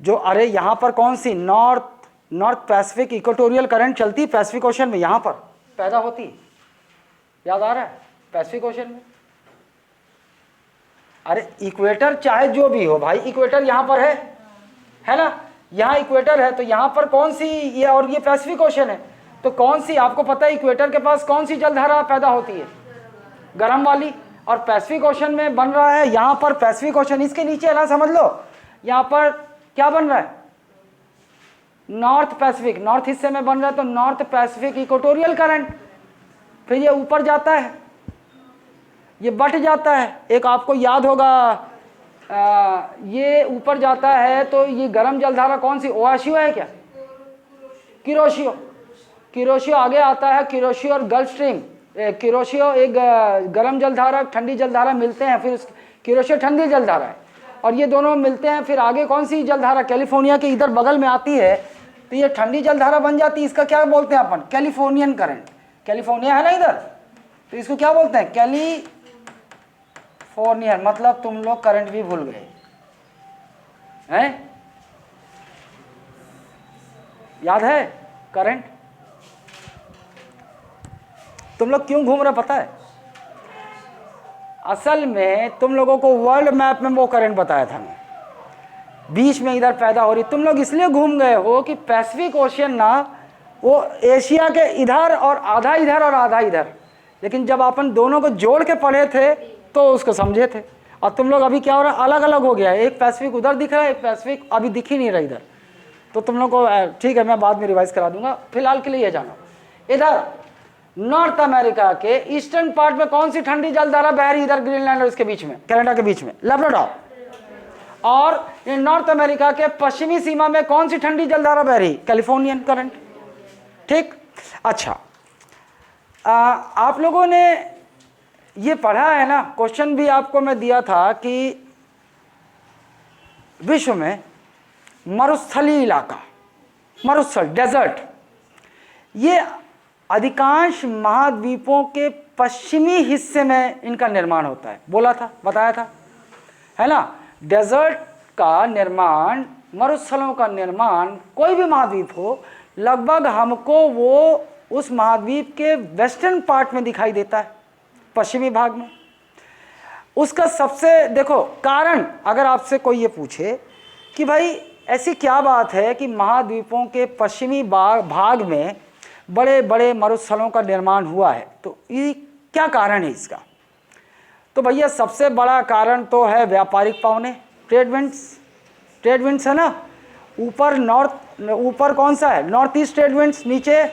जो, अरे यहां पर कौन सी, नॉर्थ पैसिफिक इक्वेटोरियल करंट चलती है पैसिफिक ओशन में, यहां पर पैदा होती है, याद आ रहा है, पैसिफिक ओशन में। अरे इक्वेटर चाहे जो भी हो भाई, इक्वेटर यहां पर है ना, यहाँ इक्वेटर है, तो यहाँ पर कौन सी, ये और ये पैसिफिक ओशन है, तो कौन सी, आपको पता है इक्वेटर के पास कौन सी जलधारा पैदा होती है, गर्म वाली। और पैसिफिक ओशन में बन रहा है यहाँ पर, पैसिफिक ओशन इसके नीचे है ना, समझ लो यहाँ पर क्या बन रहा है, नॉर्थ पैसिफिक, नॉर्थ हिस्से में बन रहा है, तो नॉर्थ पैसिफिक इक्वेटोरियल करंट। फिर ये ऊपर जाता है, ये बट जाता है, एक आपको याद होगा ये ऊपर जाता है, तो ये गर्म जलधारा कौन सी, ओआशियो है क्या, किरोशियो, किरोशियो आगे आता है, किरोशियो और गल्फ स्ट्रीम, किरोशियो एक गर्म जलधारा ठंडी जलधारा मिलते हैं, फिर किरोशियो ठंडी जलधारा है, और ये दोनों मिलते हैं, फिर आगे कौन सी जलधारा, कैलिफोर्निया के इधर बगल में आती है, तो ये ठंडी जलधारा बन जाती है, इसका क्या बोलते हैं अपन, कैलिफोर्नियन करंट, कैलिफोर्निया है ना इधर, तो इसको क्या बोलते हैं, कैलिफोर्नियन। मतलब तुम लोग करंट भी भूल गए हैं, याद है करंट, तुम लोग क्यों घूम रहे पता है, असल में तुम लोगों को वर्ल्ड मैप में वो करंट बताया था मैं, बीच में इधर पैदा हो रही, तुम लोग इसलिए घूम गए हो कि पैसिफिक ओशियन ना वो एशिया के इधर और आधा इधर और आधा इधर, लेकिन जब अपन दोनों को जोड़ के पढ़े थे तो उसको समझे थे, और तुम लोग अभी क्या हो रहा है, अलग अलग हो गया है, एक पैसिफिक उधर दिख रहा है, एक पैसिफिक अभी दिख ही नहीं रहा इधर, तो तुम लोग को ठीक है मैं बाद में रिवाइज करा दूंगा, फिलहाल के लिए ये जानो। इधर नॉर्थ अमेरिका के ईस्टर्न पार्ट में कौन सी ठंडी जलधारा बह रही, इधर ग्रीनलैंड और इसके बीच में, कनाडा के बीच में, लैब्राडोर। और नॉर्थ अमेरिका के पश्चिमी सीमा में कौन सी ठंडी जलधारा बह रही, कैलिफोर्नियन करंट, ठीक। अच्छा आप लोगों ने ये पढ़ा है ना, क्वेश्चन भी आपको मैं दिया था कि विश्व में मरुस्थलीय इलाका, मरुस्थल डेजर्ट, ये अधिकांश महाद्वीपों के पश्चिमी हिस्से में इनका निर्माण होता है, बोला था, बताया था, है ना। डेजर्ट का निर्माण, मरुस्थलों का निर्माण, कोई भी महाद्वीप हो, लगभग हमको वो उस महाद्वीप के वेस्टर्न पार्ट में दिखाई देता है, पश्चिमी भाग में। उसका सबसे देखो कारण, अगर आपसे कोई ये पूछे कि भाई ऐसी क्या बात है कि महाद्वीपों के पश्चिमी भाग में बड़े बड़े मरुस्थलों का निर्माण हुआ है, तो ये क्या कारण है इसका? तो भैया सबसे बड़ा कारण तो है व्यापारिक पवने, ट्रेड विंड्स है ना। ऊपर कौन सा है? नॉर्थ ईस्ट ट्रेड विंड्स, नीचे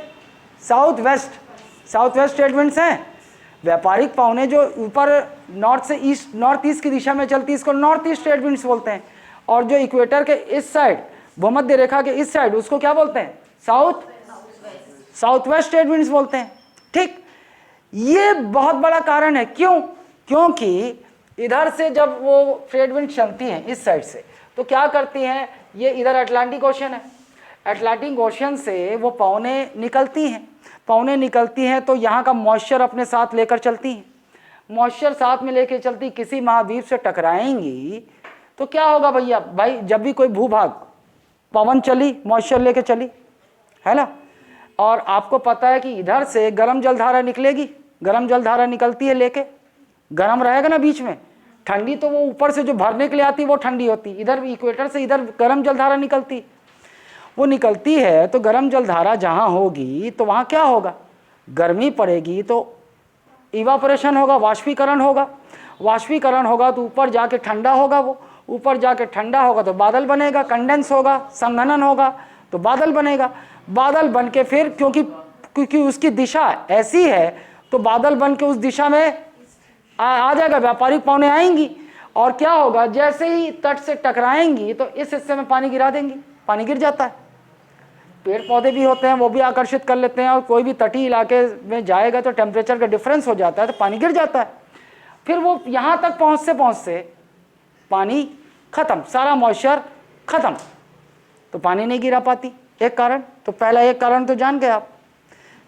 साउथ वेस्ट ट्रेड विंड्स हैं। व्यापारिक पवने जो ऊपर नॉर्थ ईस्ट की दिशा में चलती है, इसको नॉर्थ ईस्ट ट्रेड विंड्स बोलते हैं। और जो इक्वेटर के इस साइड, भूमध्य रेखा के इस साइड, उसको क्या बोलते हैं? साउथ वेस्ट ट्रेड विंड्स बोलते हैं। ठीक, ये बहुत बड़ा कारण है। क्यों? क्योंकि इधर से जब वो ट्रेड विंड चलती हैं इस साइड से, तो क्या करती हैं, ये इधर अटलांटिक ओशन है, अटलांटिक ओशन से वो पवने निकलती हैं, तो यहाँ का मॉइस्चर अपने साथ लेकर चलती हैं। मॉइस्चर साथ में लेकर चलती, किसी महाद्वीप से टकराएंगी तो क्या होगा भैया? भाई जब भी कोई भूभाग पवन चली, मॉइस्चर लेके चली, है ना, और आपको पता है कि इधर से गर्म जलधारा निकलेगी, गर्म जलधारा निकलती है लेके, गर्म रहेगा ना बीच में, ठंडी तो वो ऊपर से जो भरने के लिए आती वो ठंडी होती, इधर इक्वेटर से इधर गर्म जलधारा निकलती, वो निकलती है। तो गर्म जलधारा जहाँ होगी तो वहाँ क्या होगा? गर्मी पड़ेगी तो इवापोरेशन होगा, वाष्पीकरण होगा तो ऊपर जाके ठंडा होगा, वो ऊपर जाके ठंडा होगा तो बादल बनेगा, कंडेंस होगा, संघनन होगा तो बादल बनेगा। बादल बन के फिर क्योंकि उसकी दिशा ऐसी है तो बादल बन के उस दिशा में आ जाएगा, व्यापारिक पवनें आएंगी और क्या होगा? जैसे ही तट से टकराएंगी तो इस हिस्से में पानी गिरा देंगी, पानी गिर जाता है। पेड़ पौधे भी होते हैं, वो भी आकर्षित कर लेते हैं, और कोई भी तटीय इलाके में जाएगा तो टेम्परेचर का डिफरेंस हो जाता है तो पानी गिर जाता है। फिर वो यहाँ तक पहुँचते पानी खत्म, सारा मॉइस्चर खत्म, तो पानी नहीं गिरा पाती। एक कारण तो, पहला एक कारण तो जान गए आप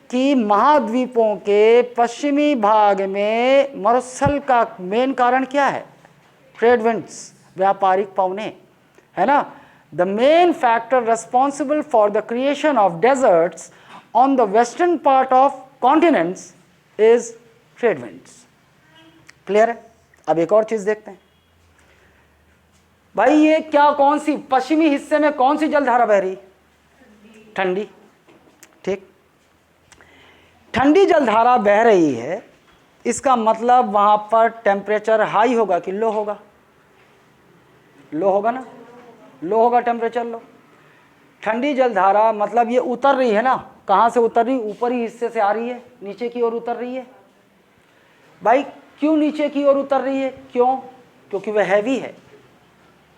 कि महाद्वीपों के पश्चिमी भाग में मरुस्थल का मेन कारण क्या है? ट्रेड विंड्स, व्यापारिक पवने, है ना। The main factor responsible for the creation of desserts on the western part of continents is trade winds. Clear है? अब एक और चीज देखते हैं भाई, ये क्या, कौन सी पश्चिमी हिस्से में कौन सी जलधारा बह रही? ठंडी। ठीक, ठंडी जलधारा बह रही है, इसका मतलब वहां पर टेम्परेचर हाई होगा कि लो होगा? लो होगा ना, लो होगा, टेम्परेचर लो। ठंडी जलधारा मतलब ये उतर रही है ना, कहाँ से उतर रही? ऊपरी हिस्से से आ रही है, नीचे की ओर उतर रही है। भाई क्यों नीचे की ओर उतर रही है? क्यों? क्योंकि वह हैवी है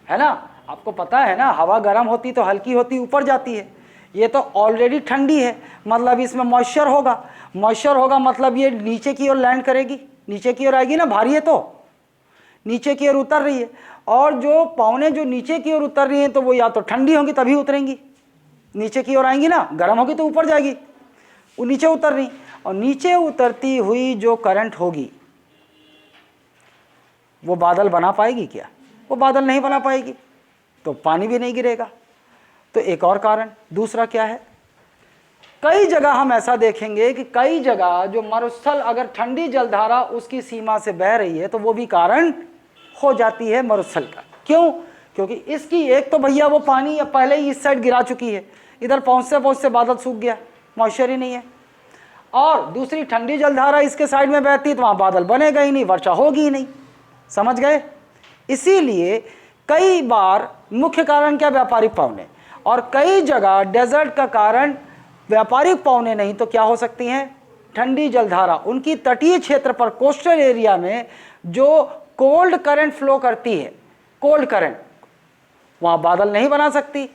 ना। आपको पता है ना, हवा गर्म होती तो हल्की होती ऊपर जाती है, ये तो ऑलरेडी ठंडी है, मतलब इसमें मॉइस्चर होगा, मतलब ये नीचे की ओर लैंड करेगी, नीचे की ओर आएगी ना, भारी है तो नीचे की ओर उतर रही है। और जो पवने जो नीचे की ओर उतर रही हैं तो वो या तो ठंडी होंगी तभी उतरेंगी, नीचे की ओर आएंगी ना, गर्म होगी तो ऊपर जाएगी, वो नीचे उतर रही, और नीचे उतरती हुई जो करंट होगी वो बादल बना पाएगी क्या? वो बादल नहीं बना पाएगी, तो पानी भी नहीं गिरेगा। तो एक और कारण, दूसरा क्या है? कई जगह हम ऐसा देखेंगे कि कई जगह जो मरुस्थल अगर ठंडी जलधारा उसकी सीमा से बह रही है तो वो भी कारण हो जाती है मरुस्थल का। क्यों? क्योंकि इसकी एक तो भैया वो पानी पहले ही इस साइड गिरा चुकी है, इधर पहुँचते बादल सूख गया, मॉइस्चर ही नहीं है, और दूसरी ठंडी जलधारा इसके साइड में बहती तो वहाँ बादल बनेगा ही नहीं, वर्षा होगी ही नहीं। समझ गए? इसीलिए कई बार मुख्य कारण क्या? व्यापारिक पवने। और कई जगह डेजर्ट का कारण व्यापारिक पवने नहीं तो क्या हो सकती हैं? ठंडी जलधारा। उनकी तटीय क्षेत्र पर, कोस्टल एरिया में जो कोल्ड करंट फ्लो करती है, कोल्ड करंट, वहाँ बादल नहीं बना सकती,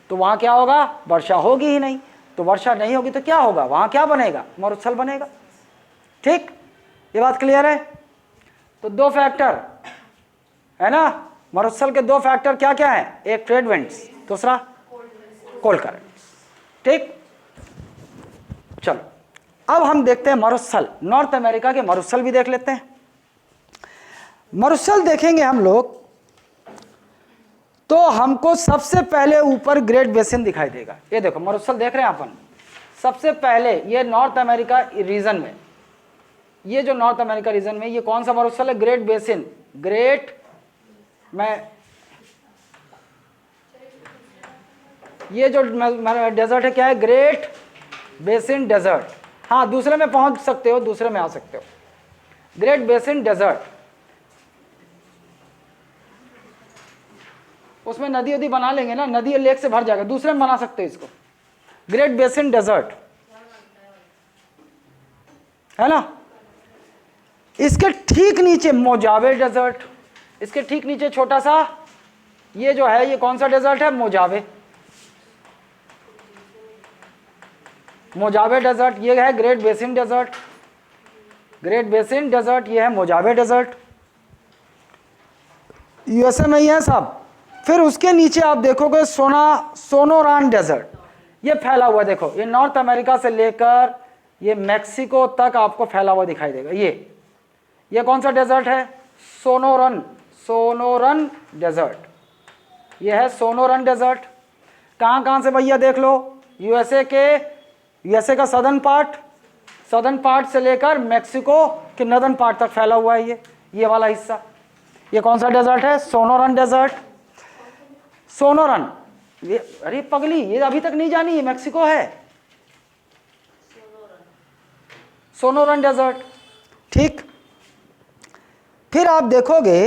तो वहाँ क्या होगा? वर्षा होगी ही नहीं। तो वर्षा नहीं होगी तो क्या होगा? वहाँ क्या बनेगा? मरुस्थल बनेगा। ठीक, ये बात क्लियर है? तो दो फैक्टर है ना, मरुस्थल के दो फैक्टर क्या क्या है? एक ट्रेड विंड्स, दूसरा कोल्ड करंट। ठीक, चलो अब हम देखते हैं मरुस्थल, नॉर्थ अमेरिका के मरुस्थल भी देख लेते हैं। मरुस्थल देखेंगे हम लोग तो हमको सबसे पहले ऊपर ग्रेट बेसिन दिखाई देगा। ये देखो मरुस्थल देख रहे हैं अपन, सबसे पहले ये नॉर्थ अमेरिका रीजन में ये जो नॉर्थ अमेरिका रीजन में ये कौन सा मरुस्थल है? ग्रेट बेसिन, ग्रेट, मैं ये जो डेजर्ट है क्या है? Great Basin desert. हाँ, दूसरे में पहुंच सकते हो, दूसरे में आ सकते हो। ग्रेट बेसिन डेजर्ट, उसमें नदी वदी बना लेंगे ना, नदी और लेक से भर जाएगा, दूसरे में बना सकते हो इसको। ग्रेट बेसिन डेजर्ट है ना। इसके ठीक नीचे मोजावे डेजर्ट, इसके ठीक नीचे छोटा सा ये जो है, ये कौन सा डेजर्ट है? मोजावे, मोजावे डेजर्ट। ये है Great Basin desert, Great Basin desert, ये है मोजावे डेजर्ट, यूएसए में ही है सब। फिर उसके नीचे आप देखोगे सोनोरान डेजर्ट, ये फैला हुआ, देखो ये नॉर्थ अमेरिका से लेकर ये मैक्सिको तक आपको फैला हुआ दिखाई देगा। ये कौन सा डेजर्ट है? सोनोरन, सोनोरन डेजर्ट, ये है सोनोरन डेजर्ट। कहाँ कहाँ से भैया देख लो, यूएसए का सदर्न पार्ट से लेकर मैक्सिको के नदर्न पार्ट तक फैला हुआ है ये वाला हिस्सा। ये कौन सा डेजर्ट है? Sonoran desert. सोनोरन, ये अरे पगली, ये अभी तक नहीं जानी, ये मैक्सिको है, सोनोरन डेजर्ट। ठीक, फिर आप देखोगे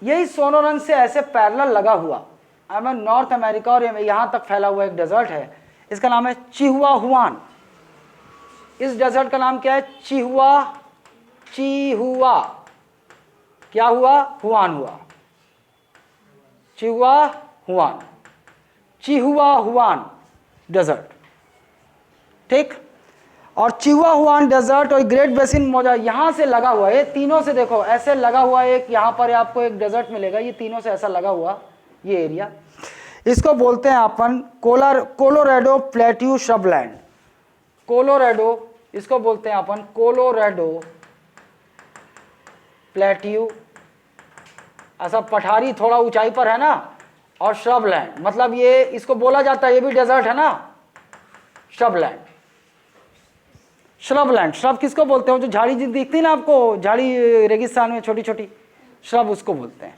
यही सोनोरन से ऐसे पैरेलल लगा हुआ नॉर्थ अमेरिका और यहां तक फैला हुआ एक डेजर्ट है, इसका नाम है चिहुआहुआन। इस डेजर्ट का नाम क्या है? चिहुआ, क्या हुआ? हुआन हुआ, चिहुआहुआन डेजर्ट। ठीक, और चिहुआहुआन डेजर्ट और ग्रेट बेसिन मोजा यहां से लगा हुआ है, तीनों से देखो ऐसे लगा हुआ है। एक यहां पर आपको एक डेजर्ट मिलेगा, ये तीनों से ऐसा लगा हुआ ये एरिया, इसको बोलते हैं अपन कोलोराडो प्लेट्यू श्रबलैंड। कोलोराडो, इसको बोलते हैं अपन कोलोराडो प्लेट्यू, ऐसा पठारी थोड़ा ऊंचाई पर है ना, और श्रबलैंड मतलब ये इसको बोला जाता है, ये भी डेजर्ट है ना, श्रबलैंड। श्रब किसको बोलते हैं? जो झाड़ी दिखती ना आपको, झाड़ी रेगिस्तान में छोटी छोटी, श्रब उसको बोलते हैं।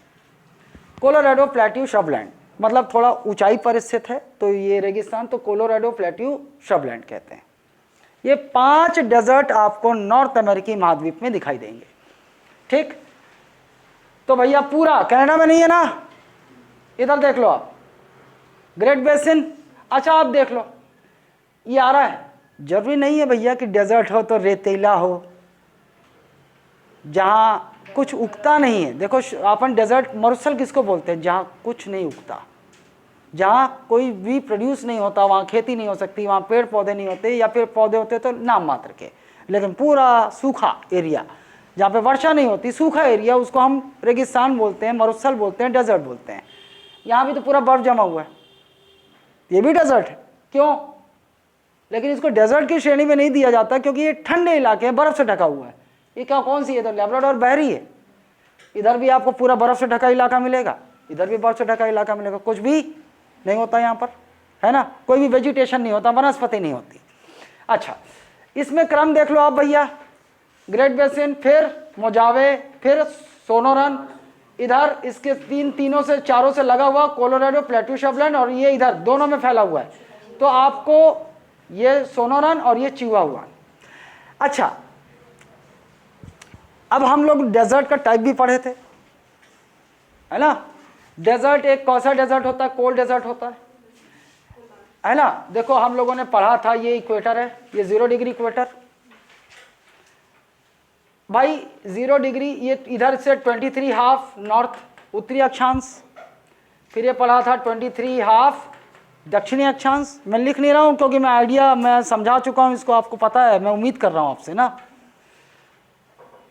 कोलोराडो प्लेट्यू श्रबलैंड मतलब थोड़ा ऊंचाई पर स्थित है, तो ये रेगिस्तान तो कोलोराडो प्लेट्यू श्रबलैंड कहते हैं। ये 5 डेजर्ट आपको नॉर्थ अमेरिकी महाद्वीप में दिखाई देंगे। ठीक, तो भैया पूरा कनाडा में नहीं है ना, इधर देख लो आप, ग्रेट बेसिन। अच्छा आप देख लो, ये आ रहा है, जरूरी नहीं है भैया कि डेजर्ट हो तो रेतीला हो, जहां कुछ उगता नहीं है। देखो अपन डेजर्ट मरुस्थल किसको बोलते हैं? जहां कुछ नहीं उगता, जहां कोई भी प्रोड्यूस नहीं होता, वहां खेती नहीं हो सकती, वहां पेड़ पौधे नहीं होते, या फिर पौधे होते तो नाम मात्र के, लेकिन पूरा सूखा एरिया जहाँ पे वर्षा नहीं होती, सूखा एरिया, उसको हम रेगिस्तान बोलते हैं, मरुस्थल बोलते हैं, डेजर्ट बोलते हैं। यहाँ भी तो पूरा बर्फ जमा हुआ है, ये भी डेजर्ट है, क्यों? लेकिन इसको डेजर्ट की श्रेणी में नहीं दिया जाता क्योंकि ये ठंडे इलाके हैं, बर्फ से ढका हुआ है। ये क्या कौन सी है? तो लैब्राडोर बहरी है, इधर भी आपको पूरा बर्फ से ढका इलाका मिलेगा, इधर भी बर्फ से ढका इलाका मिलेगा, कुछ भी नहीं होता यहाँ पर, है ना, कोई भी वेजिटेशन नहीं होता, वनस्पति नहीं होती। अच्छा, इसमें क्रम देख लो आप भैया, ग्रेट बेसिन, फिर मोजावे, फिर सोनोरन, इधर इसके तीनों से चारों से लगा हुआ कोलोराडो प्लेट्यू श्रबलैंड, और ये इधर दोनों में फैला हुआ है। तो आपको ये सोनोरन और ये चिहुआहुआन। अच्छा, अब हम लोग डेजर्ट का टाइप भी पढ़े थे, है ना। डेजर्ट एक कौन सा डेजर्ट होता है? कोल्ड डेजर्ट होता है ना। देखो हम लोगों ने पढ़ा था, ये इक्वेटर है, ये 0 डिग्री इक्वेटर भाई, 0 डिग्री, ये इधर से 23 हाफ नॉर्थ उत्तरी अक्षांश, फिर ये पढ़ा था 23 हाफ दक्षिणी अक्षांश। मैं लिख नहीं रहा हूँ क्योंकि मैं आइडिया मैं समझा चुका हूँ, इसको आपको पता है, मैं उम्मीद कर रहा हूँ आपसे ना।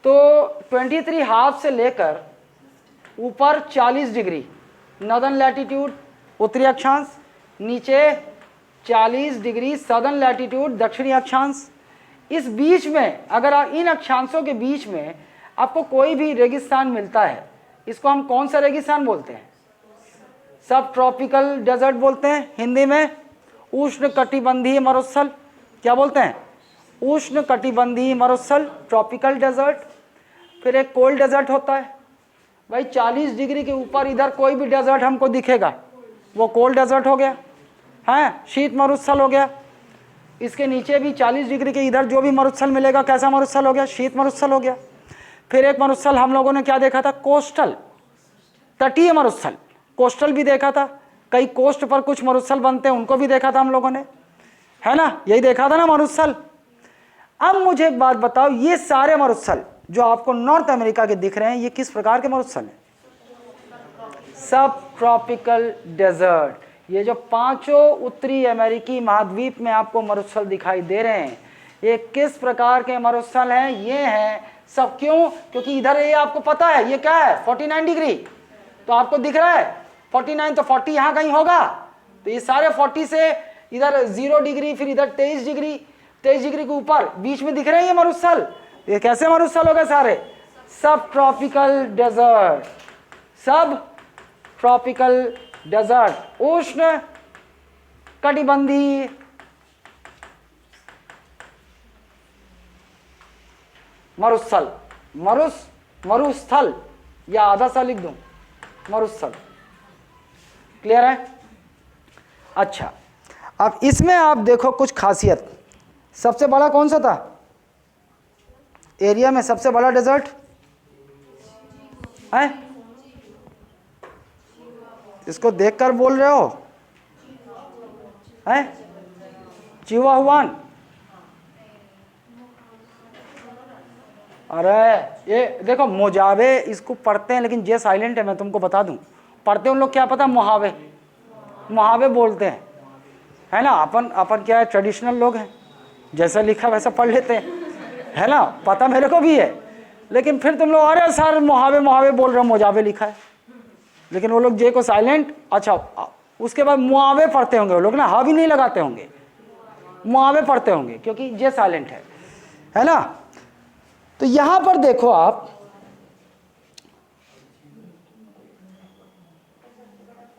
तो 23 हाफ से लेकर ऊपर 40 डिग्री नॉर्दर्न लैटिट्यूड उत्तरी अक्षांश, नीचे 40 डिग्री सदर्न लैटिट्यूड दक्षिणी अक्षांश। इस बीच में अगर इन अक्षांशों के बीच में आपको कोई भी रेगिस्तान मिलता है, इसको हम कौन सा रेगिस्तान बोलते हैं? सब ट्रॉपिकल डेजर्ट बोलते हैं, हिंदी में उष्ण कटिबंधीय मरुस्थल क्या बोलते हैं? उष्ण कटिबंधीय मरुस्थल ट्रॉपिकल डेजर्ट। फिर एक कोल्ड डेजर्ट होता है भाई, 40 डिग्री के ऊपर इधर कोई भी डेजर्ट हमको दिखेगा वो कोल्ड डेजर्ट हो गया, है शीत मरुस्थल हो गया। इसके नीचे भी 40 डिग्री के इधर जो भी मरुस्थल मिलेगा कैसा मरुस्थल हो गया, शीत मरुस्थल हो गया। फिर एक मरुस्थल हम लोगों ने क्या देखा था, कोस्टल तटीय मरुस्थल, कोस्टल भी देखा था, कई कोस्ट पर कुछ मरुस्थल बनते हैं उनको भी देखा था हम लोगों ने, है ना, यही देखा था ना मरुस्थल। अब मुझे एक बात बताओ, ये सारे मरुस्थल जो आपको नॉर्थ अमेरिका के दिख रहे हैं ये किस प्रकार के मरुस्थल हैं, सब ट्रॉपिकल डेजर्ट। ये जो पांचों उत्तरी अमेरिकी महाद्वीप में आपको मरुस्थल दिखाई दे रहे हैं ये किस प्रकार के मरुस्थल हैं, ये हैं सब। क्यों, क्योंकि इधर ये आपको पता है ये क्या है 49 डिग्री, तो आपको दिख रहा है 49, तो 40 यहाँ कहीं होगा, तो ये सारे 40 से इधर 0 डिग्री, फिर इधर 23 डिग्री, 23 डिग्री के ऊपर बीच में दिख रहे हैं ये मरुस्थल। ये कैसे मरुस्थल हो गए सारे, सब ट्रॉपिकल डेजर्ट, सब ट्रॉपिकल डेजर्ट, उष्ण कटिबंधीय मरुस्थल, मरुस्थल या आधा सा लिख दूं मरुस्थल, क्लियर है। अच्छा, अब इसमें आप देखो कुछ खासियत, सबसे बड़ा कौन सा था एरिया में, सबसे बड़ा डेजर्ट है, इसको देखकर बोल रहे हो, है चिहुआहुआन। अरे ये देखो मोजावे इसको पढ़ते हैं लेकिन जे साइलेंट है, मैं तुमको बता दूं, पढ़ते हैं उन लोग क्या पता मोहावे, मोहावे बोलते हैं, है ना। अपन क्या है ट्रेडिशनल लोग हैं, जैसा लिखा वैसा पढ़ लेते हैं, है ना, पता मेरे को भी है। लेकिन फिर तुम लोग अरे सर मोहावे मोहावे बोल रहे हो, मोजावे लिखा है, लेकिन वो लोग जे को साइलेंट, अच्छा उसके बाद मुआवे पढ़ते होंगे वो लोग ना, हा भी नहीं लगाते होंगे, मुआवे पढ़ते होंगे क्योंकि जे साइलेंट है ना। तो यहां पर देखो आप,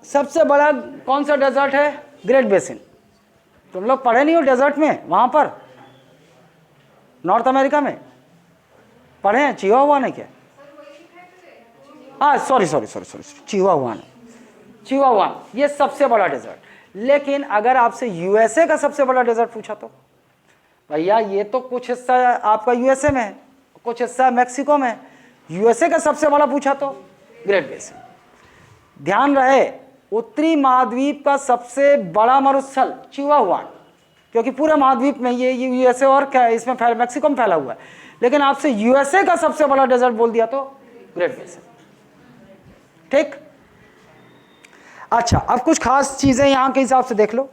सबसे बड़ा कौन सा डेजर्ट है, ग्रेट बेसिन। तुम लोग पढ़े नहीं हो डेजर्ट में, वहां पर नॉर्थ अमेरिका में पढ़े हैं, चिहुआहुआन है क्या, हाँ सॉरी चिहुआहुआन, चिहुआहुआन ये सबसे बड़ा डेजर्ट। लेकिन अगर आपसे यूएसए का सबसे बड़ा डेजर्ट पूछा तो भैया ये तो कुछ हिस्सा आपका यूएसए में है, कुछ हिस्सा मैक्सिको में, यूएसए का सबसे बड़ा पूछा तो ग्रेट बेसिन। ध्यान रहे उत्तरी महाद्वीप का सबसे बड़ा मरुस्थल चिहुआहुआन, क्योंकि पूरे महाद्वीप में ये यूएसए और क्या इसमें मैक्सिको में फैला हुआ है, लेकिन आपसे यूएसए का सबसे बड़ा डेजर्ट बोल दिया तो ग्रेट बेसिन, ठीक। अच्छा, अब कुछ खास चीजें यहां के हिसाब से देख लो।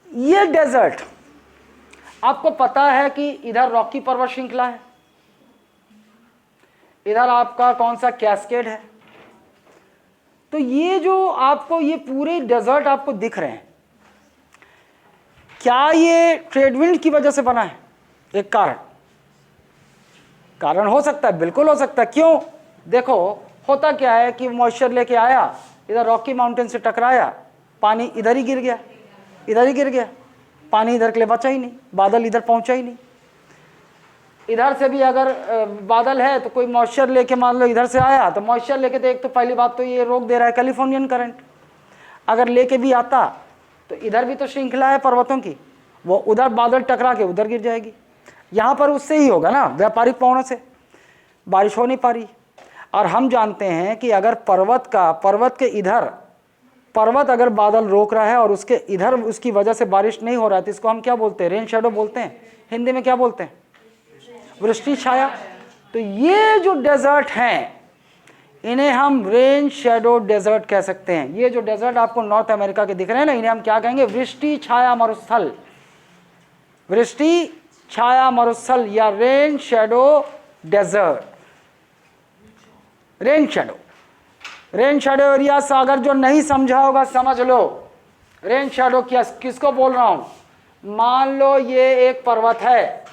ये डेजर्ट आपको पता है कि इधर रॉकी पर्वत श्रृंखला है, इधर आपका कौन सा कैस्केड है, तो ये जो आपको ये पूरे डेजर्ट आपको दिख रहे हैं, क्या ये ट्रेडविंड की वजह से बना है, एक कारण हो सकता है, बिल्कुल हो सकता है। क्यों, देखो होता क्या है कि मॉइस्चर लेके आया, इधर रॉकी माउंटेन से टकराया, पानी इधर ही गिर गया, इधर ही गिर गया, पानी इधर के लिए बचा ही नहीं, बादल इधर पहुंचा ही नहीं। इधर से भी अगर बादल है तो कोई मॉइस्चर लेके मान लो इधर से आया, तो मॉइस्चर लेके तो एक तो पहली बात तो ये रोक दे रहा है कैलिफोर्नियन करंट, अगर लेके भी आता तो इधर भी तो श्रृंखला है पर्वतों की, वो उधर बादल टकरा के उधर गिर जाएगी। यहाँ पर उससे ही होगा ना, व्यापारिक पवनों से बारिश हो नहीं पा रही। और हम जानते हैं कि अगर पर्वत के इधर पर्वत अगर बादल रोक रहा है और उसके इधर उसकी वजह से बारिश नहीं हो रहा है तो इसको हम क्या बोलते हैं, रेन शेडो बोलते हैं, हिंदी में क्या बोलते हैं, वृष्टि छाया। तो ये जो डेजर्ट हैं इन्हें हम रेन शेडो डेजर्ट कह सकते हैं। ये जो डेजर्ट आपको नॉर्थ अमेरिका के दिख रहे हैं ना, इन्हें हम क्या कहेंगे, वृष्टि छाया मरुस्थल, वृष्टि छाया मरुस्थल या rain shadow desert. Rain shadow area से अगर जो नहीं समझा होगा समझ लो, रेन शेडो किसको बोल रहा हूं। मान लो ये एक पर्वत है,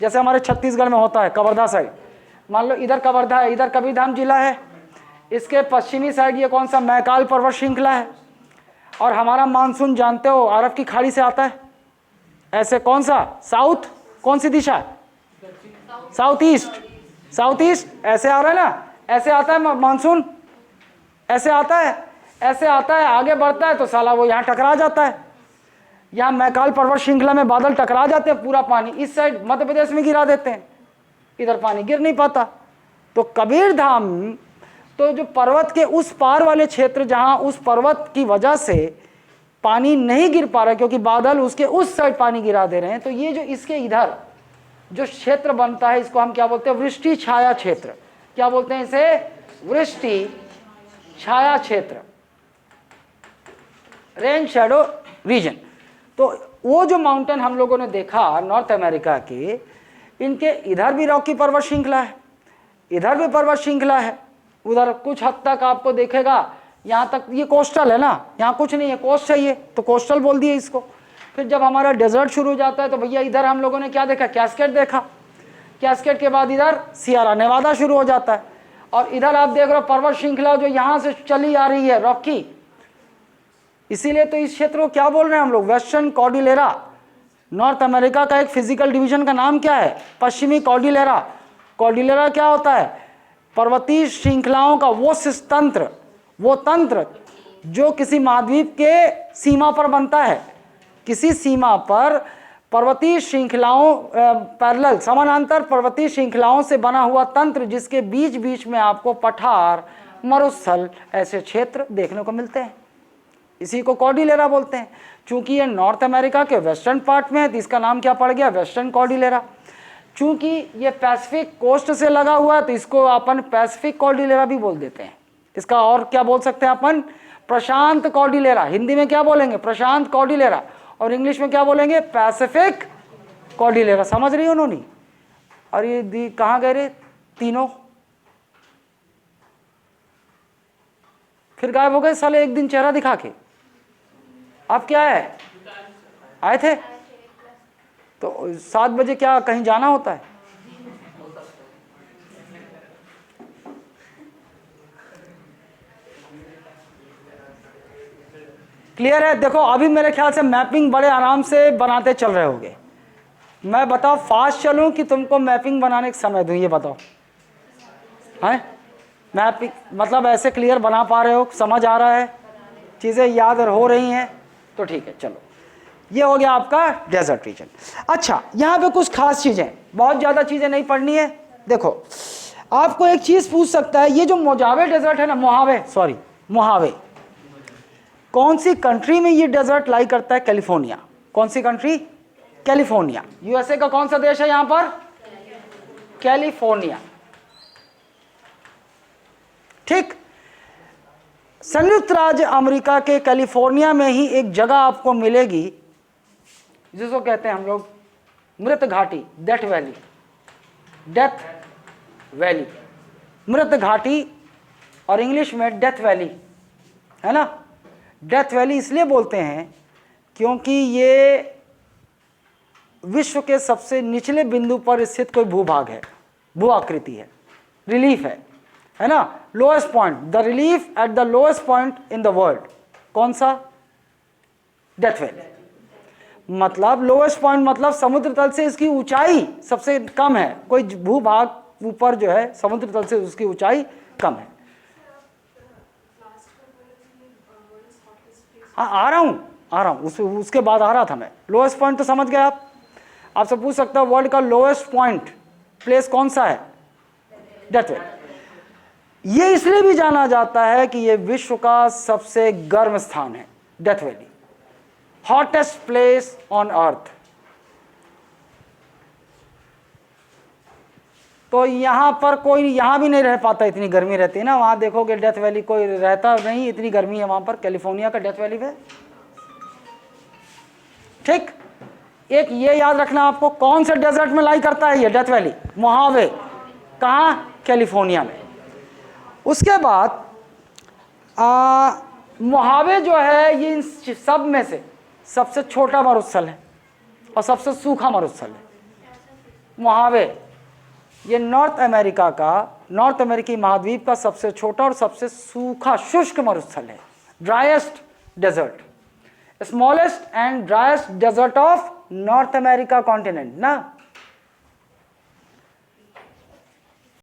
जैसे हमारे छत्तीसगढ़ में होता है कवर्धा साइड, मान लो इधर कवर्धा है, इधर कबीरधाम जिला है, इसके पश्चिमी साइड ये कौन सा मैकाल पर्वत श्रृंखला है, और हमारा मानसून जानते हो अरब की खाड़ी से आता है, ऐसे कौन सा साउथ, कौन सी दिशा, साउथ ईस्ट, साउथ ईस्ट ऐसे आ रहा है ना, ऐसे आता है मानसून, ऐसे आता है, ऐसे आता है, आगे बढ़ता है तो साला वो यहाँ टकरा जाता है, यहाँ मैकाल पर्वत श्रृंखला में बादल टकरा जाते हैं, पूरा पानी इस साइड मध्य प्रदेश में गिरा देते हैं, इधर पानी गिर नहीं पाता। तो कबीरधाम तो जो पर्वत के उस पार वाले क्षेत्र जहाँ उस पर्वत की वजह से पानी नहीं गिर पा रहा क्योंकि बादल उसके उस साइड पानी गिरा दे रहे हैं, तो ये जो इसके इधर जो क्षेत्र बनता है इसको हम क्या बोलते हैं, वृष्टि छाया क्षेत्र। क्या बोलते हैं इसे, वृष्टि छाया क्षेत्र, रेन शैडो रीजन। तो वो जो माउंटेन हम लोगों ने देखा नॉर्थ अमेरिका के, इनके इधर भी रॉकी पर्वत श्रृंखला है, इधर भी पर्वत श्रृंखला है, उधर कुछ हद तक आपको देखेगा, यहाँ तक ये कोस्टल है ना, यहाँ कुछ नहीं है, कोस्ट चाहिए तो कोस्टल बोल दिए इसको। फिर जब हमारा डेजर्ट शुरू हो जाता है तो भैया इधर हम लोगों ने क्या देखा, कैस्केड देखा, कैस्केड के बाद इधर सियारा नेवादा शुरू हो जाता है, और इधर आप देख रहे हो पर्वत श्रृंखला जो यहाँ से चली आ रही है रॉकी। इसीलिए तो इस क्षेत्र को क्या बोल रहे हैं हम लोग, वेस्टर्न कॉर्डिलेरा। नॉर्थ अमेरिका का एक फिजिकल डिवीजन का नाम क्या है, पश्चिमी कॉर्डिलेरा। कॉर्डिलेरा क्या होता है, पर्वतीय श्रृंखलाओं का वो तंत्र, वो तंत्र जो किसी महाद्वीप के सीमा पर बनता है, किसी सीमा पर पर्वतीय श्रृंखलाओं पैरेलल समानांतर पर्वतीय श्रृंखलाओं से बना हुआ तंत्र, जिसके बीच बीच में आपको पठार, मरुस्थल ऐसे क्षेत्र देखने को मिलते हैं, इसी को कॉर्डिलेरा बोलते हैं। चूंकि ये नॉर्थ अमेरिका के वेस्टर्न पार्ट में है तो इसका नाम क्या पड़ गया, वेस्टर्न कॉर्डिलेरा। चूंकि ये पैसिफिक कोस्ट से लगा हुआ है तो इसको अपन पैसिफिक कॉर्डिलेरा भी बोल देते हैं। इसका और क्या बोल सकते हैं अपन, प्रशांत कॉर्डिलेरा। हिंदी में क्या बोलेंगे, प्रशांत कॉर्डिलेरा, और इंग्लिश में क्या बोलेंगे, पैसिफिक कॉर्डिलेरा। समझ रही हो उन्होंने। और ये कहाँ गए रे तीनों, फिर गायब हो गए साले एक दिन चेहरा दिखा के। आप क्या है, आए थे तो 7 बजे क्या कहीं जाना होता है। क्लियर है। देखो अभी मेरे ख्याल से मैपिंग बड़े आराम से बनाते चल रहे होगे। मैं बताओ फास्ट चलूं कि तुमको मैपिंग बनाने का समय दूं, ये बताओ है। मैपिंग मतलब ऐसे क्लियर बना पा रहे हो, समझ आ रहा है, चीज़ें याद हो रही हैं तो ठीक है। चलो ये हो गया आपका डेजर्ट रीजन। अच्छा यहाँ पे कुछ खास चीज़ें, बहुत ज़्यादा चीज़ें नहीं पढ़नी है। देखो आपको एक चीज़ पूछ सकता है, ये जो मोजावे डेजर्ट है ना, मोहावे, कौन सी कंट्री में ये डेजर्ट लाई करता है, कैलिफोर्निया। कौन सी कंट्री, कैलिफोर्निया। यूएसए का कौन सा देश है यहाँ पर, कैलिफोर्निया। ठीक, संयुक्त राज्य अमेरिका के कैलिफोर्निया में ही एक जगह आपको मिलेगी जिसको कहते हैं हम लोग मृत घाटी, डेथ वैली, डेथ वैली, मृत घाटी, और इंग्लिश में डेथ वैली है ना। डेथ वैली इसलिए बोलते हैं क्योंकि ये विश्व के सबसे निचले बिंदु पर स्थित कोई भूभाग है, भू आकृति है, रिलीफ है ना, lowest point, the relief at the lowest point in the world. कौन सा, डेथ वैली। मतलब लोएस्ट पॉइंट मतलब समुद्र तल से इसकी ऊंचाई सबसे कम है, कोई भूभाग ऊपर जो है समुद्र तल से उसकी ऊंचाई कम है। हाँ आ रहा हूँ उसके बाद आ रहा था मैं। लोएस्ट पॉइंट तो समझ गए आप। आपसे पूछ सकता है वर्ल्ड का लोएस्ट पॉइंट प्लेस कौन सा है, डेथ वैली। ये इसलिए भी जाना जाता है कि ये विश्व का सबसे गर्म स्थान है, death valley, hottest place on earth. तो यहाँ पर कोई यहाँ भी नहीं रह पाता, इतनी गर्मी रहती है ना। वहाँ देखोगे डेथ वैली कोई रहता नहीं, इतनी गर्मी है वहाँ पर, कैलिफोर्निया का डेथ वैली है। ठीक, एक ये याद रखना आपको, कौन से डेजर्ट में लाई करता है ये डेथ वैली, मोहावे। कहाँ, कैलिफोर्निया में। उसके बाद मोहावे जो है ये इन सब में से सबसे छोटा मरुस्थल है और सबसे सूखा मरुस्थल है। मोहावे ये नॉर्थ अमेरिकी महाद्वीप का सबसे छोटा और सबसे सूखा शुष्क मरुस्थल है, driest desert, smallest and driest desert of North America continent ना,